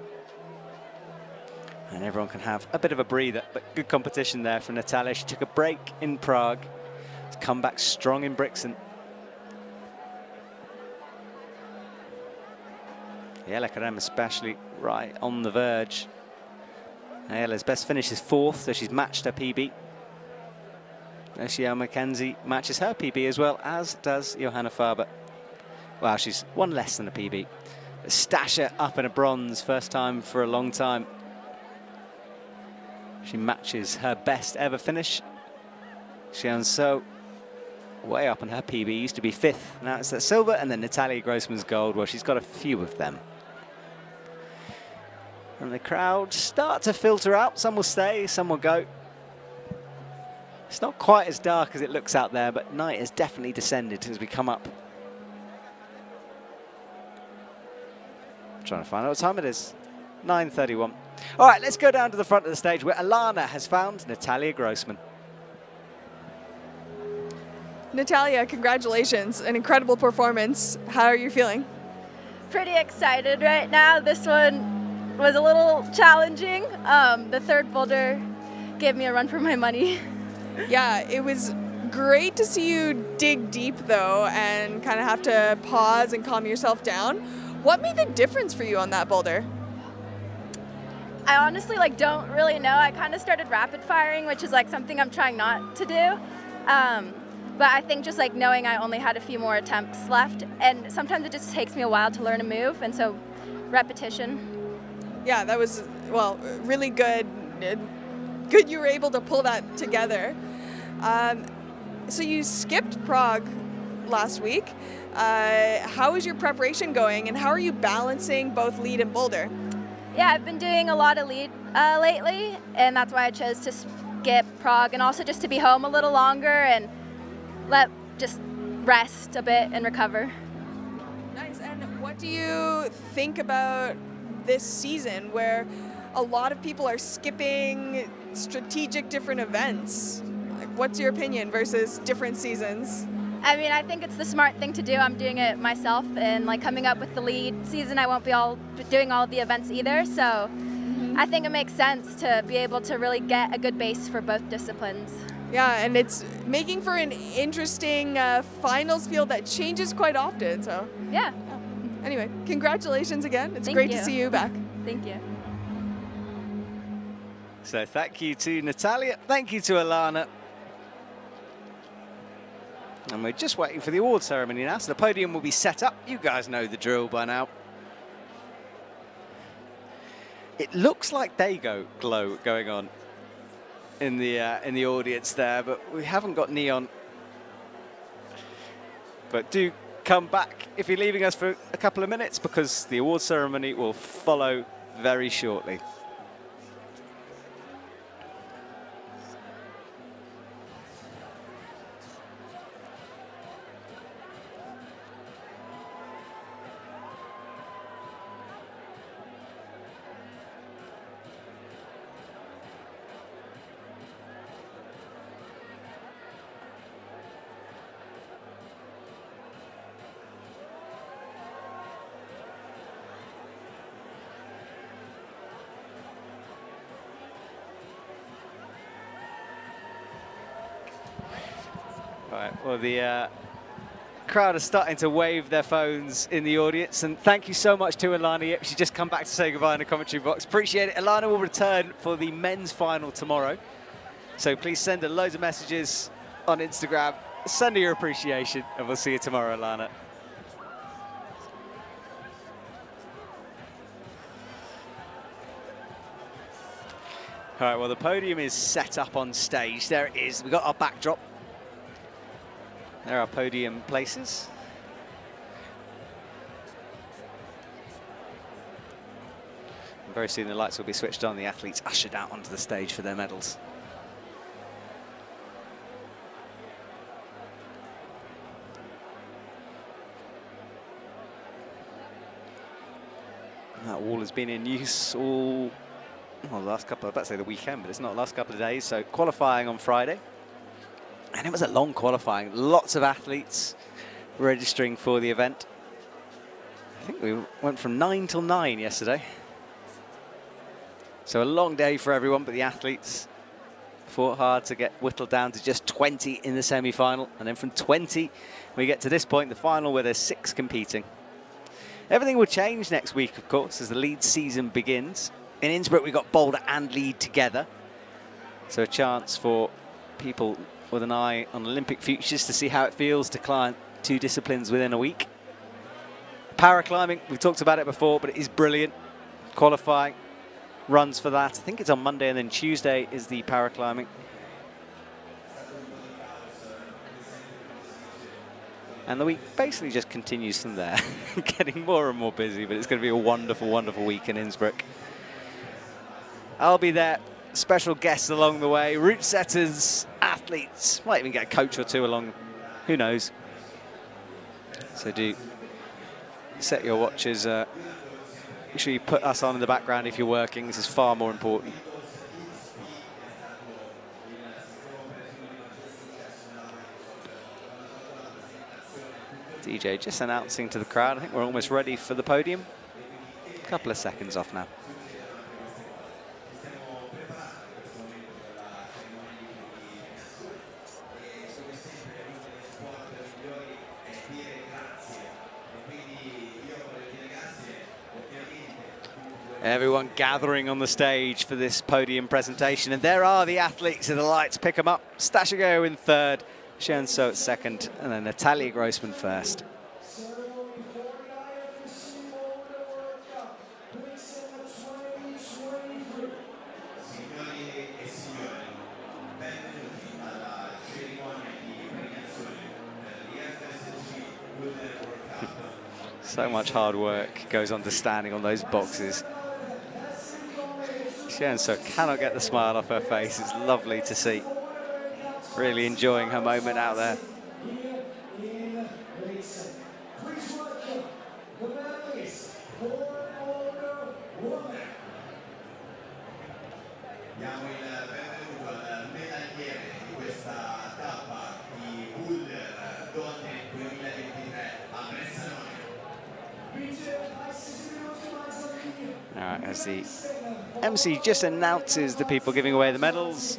And everyone can have a bit of a breather, but good competition there for Natalia. She took a break in Prague. She's come back strong in Brixen. Yeah, look at them, especially right on the verge. Ayala's best finish is 4th, so she's matched her PB. Michelle Mackenzie matches her PB as well, as does Johanna Faber. Wow, she's 1 less than a PB. But Stasha up in a bronze, first time for a long time. She matches her best ever finish. Xian So way up on her PB, used to be 5th, now it's that silver, and then Natalia Grossman's gold. Well, she's got a few of them. And the crowd start to filter out. Some will stay, some will go. It's not quite as dark as it looks out there, but night has definitely descended as we come up. I'm trying to find out what time it is. 9:31. All right, let's go down to the front of the stage where Alana has found Natalia Grossman. Natalia, congratulations. An incredible performance. How are you feeling? Pretty excited right now. This one was a little challenging. The third boulder gave me a run for my money. Yeah, it was great to see you dig deep, though, and kind of have to pause and calm yourself down. What made the difference for you on that boulder? I honestly don't really know. I kind of started rapid firing, which is something I'm trying not to do. But I think just knowing I only had a few more attempts left, and sometimes it just takes me a while to learn a move, and so repetition. Yeah, that was, well, really good. Good you were able to pull that together. So you skipped Prague last week. How is your preparation going, and how are you balancing both lead and boulder? Yeah, I've been doing a lot of lead lately, and that's why I chose to skip Prague, and also just to be home a little longer and just rest a bit and recover. Nice. And what do you think about this season where a lot of people are skipping strategic different events? What's your opinion versus different seasons? I mean, I think it's the smart thing to do. I'm doing it myself, and coming up with the lead season, I won't be doing all of the events either. So I think it makes sense to be able to really get a good base for both disciplines. Yeah, and it's making for an interesting finals field that changes quite often. So yeah. Anyway, congratulations again. It's Thank great you. to see you back. Thank you. So thank you to Natalia, thank you to Alana. And we're just waiting for the award ceremony now, so the podium will be set up. You guys know the drill by now. It looks like Dago glow going on in the audience there, but we haven't got neon. But do come back if you're leaving us for a couple of minutes, because the award ceremony will follow very shortly. Right, well, the crowd are starting to wave their phones in the audience, and thank you so much to Alana Yip. She's just come back to say goodbye in the commentary box. Appreciate it. Alana will return for the men's final tomorrow, so please send her loads of messages on Instagram. Send her your appreciation, and we'll see you tomorrow, Alana. All right, well, the podium is set up on stage. There it is. We've got our backdrop. There are podium places. And very soon the lights will be switched on. The athletes ushered out onto the stage for their medals. That wall has been in use all, well, the last couple, I'm about to say the weekend, but it's not the last couple of days. So qualifying on Friday. And it was a long qualifying. Lots of athletes registering for the event. I think we went from 9 till 9 yesterday. So a long day for everyone, but the athletes fought hard to get whittled down to just 20 in the semi-final. And then from 20, we get to this point, the final, where there's 6 competing. Everything will change next week, of course, as the lead season begins. In Innsbruck, we've got Boulder and lead together. So a chance for people with an eye on Olympic futures to see how it feels to climb 2 disciplines within a week. Paraclimbing, we've talked about it before, but it is brilliant. Qualifying runs for that. I think it's on Monday, and then Tuesday is the paraclimbing. And the week basically just continues from there, getting more and more busy, but it's going to be a wonderful, wonderful week in Innsbruck. I'll be there, special guests along the way, route setters, athletes, might even get a coach or 2 along, who knows. So do set your watches, make sure you put us on in the background if you're working. This is far more important. DJ just announcing to the crowd, I think we're almost ready for the podium. A couple of seconds off now. Everyone gathering on the stage for this podium presentation, and there are the athletes of the lights. Pick them up. Stashigo in 3rd, Shenso at 2nd, and then Natalia Grossman 1st. So much hard work goes on to standing on those boxes. Shenso cannot get the smile off her face. It's lovely to see. Really enjoying her moment out there. Diamo il benvenuto al medagliere di questa tappa di Boulder Donne 2023 a Brixen. All right, as the MC just announces the people giving away the medals,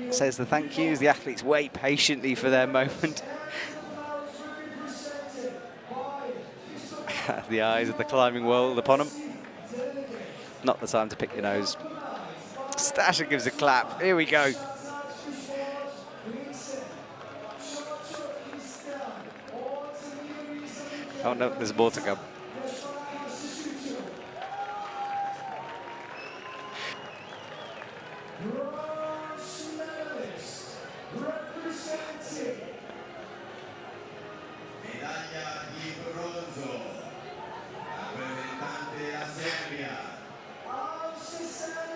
says the thank yous, the athletes wait patiently for their moment. The eyes of the climbing world upon them. Not the time to pick your nose. Stasha gives a clap. Here we go. Oh no, there's more to come.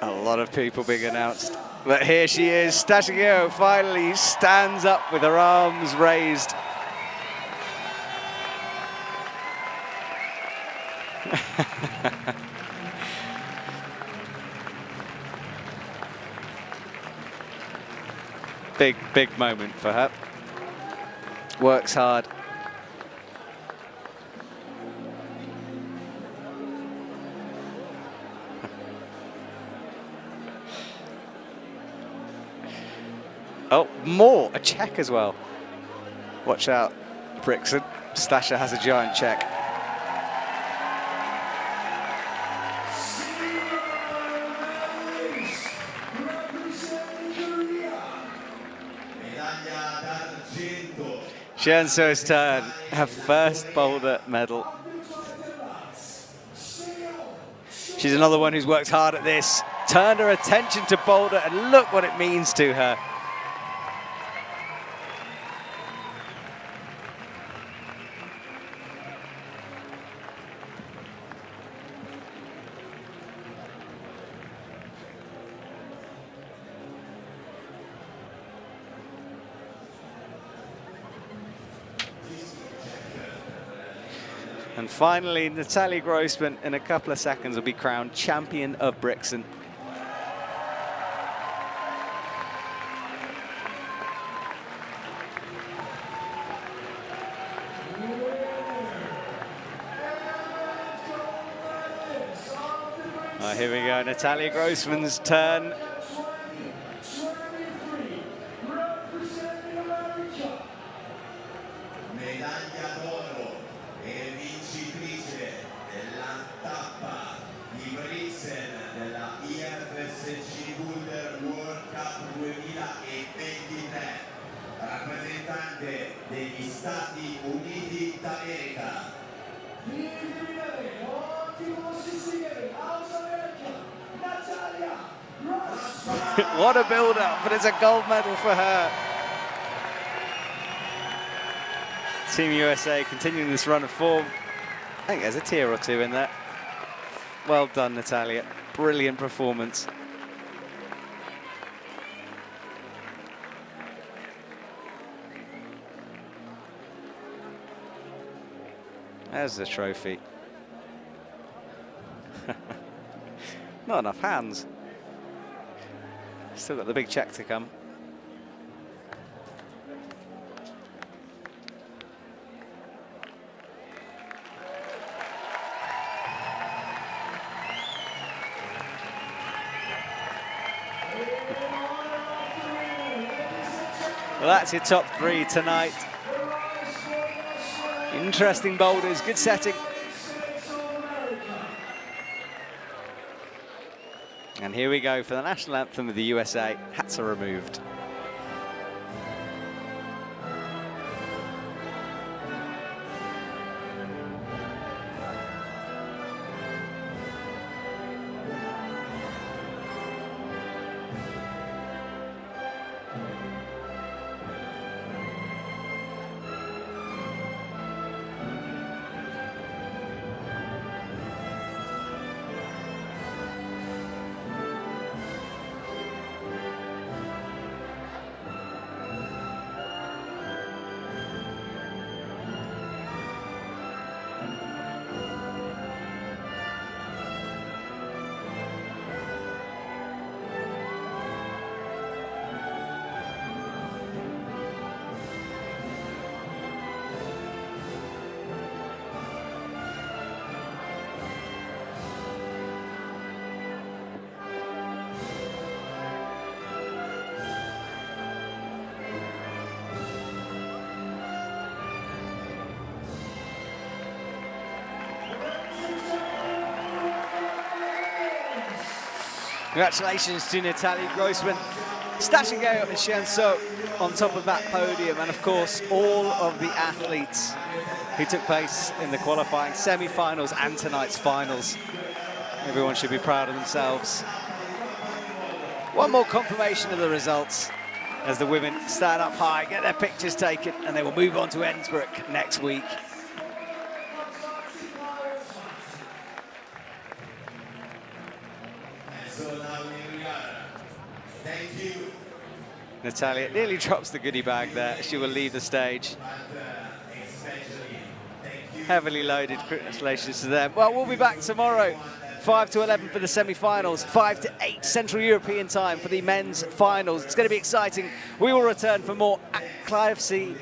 A lot of people being announced, but here she is. Stashigo finally stands up with her arms raised. Big moment for her. Works hard. Oh, more, a check as well. Watch out, Brixen. Stasha has a giant check. Shenso's turn, her first Boulder medal. She's another one who's worked hard at this, turned her attention to Boulder, and look what it means to her. And finally, Natalia Grossman, in a couple of seconds, will be crowned champion of Brixen. Oh, here we go, Natalia Grossman's turn. Medaglia d'oro e vincitrice della tappa di Brixen della IFSC World Cup 2023, rappresentante degli Stati Uniti d'America. What a build-up, but it's a gold medal for her. Team USA continuing this run of form. I think there's a tear or two in there. Well done, Natalia. Brilliant performance. There's the trophy. Not enough hands. Still got the big check to come. Well, that's your top three tonight. Interesting boulders, good setting. And here we go for the national anthem of the USA. Hats are removed. Congratulations to Natalia Grossman, stashing out and Shenso on top of that podium, and of course all of the athletes who took place in the qualifying semi-finals and tonight's finals. Everyone should be proud of themselves. One more confirmation of the results as the women stand up high, get their pictures taken, and they will move on to Innsbruck next week. Thank you. Natalia nearly drops the goodie bag there. She will leave the stage. Heavily loaded, congratulations to them. Well, we'll be back tomorrow, 5 to 11 for the semi-finals, 5 to 8 Central European time for the men's finals. It's going to be exciting. We will return for more IFSC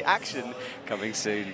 action coming soon.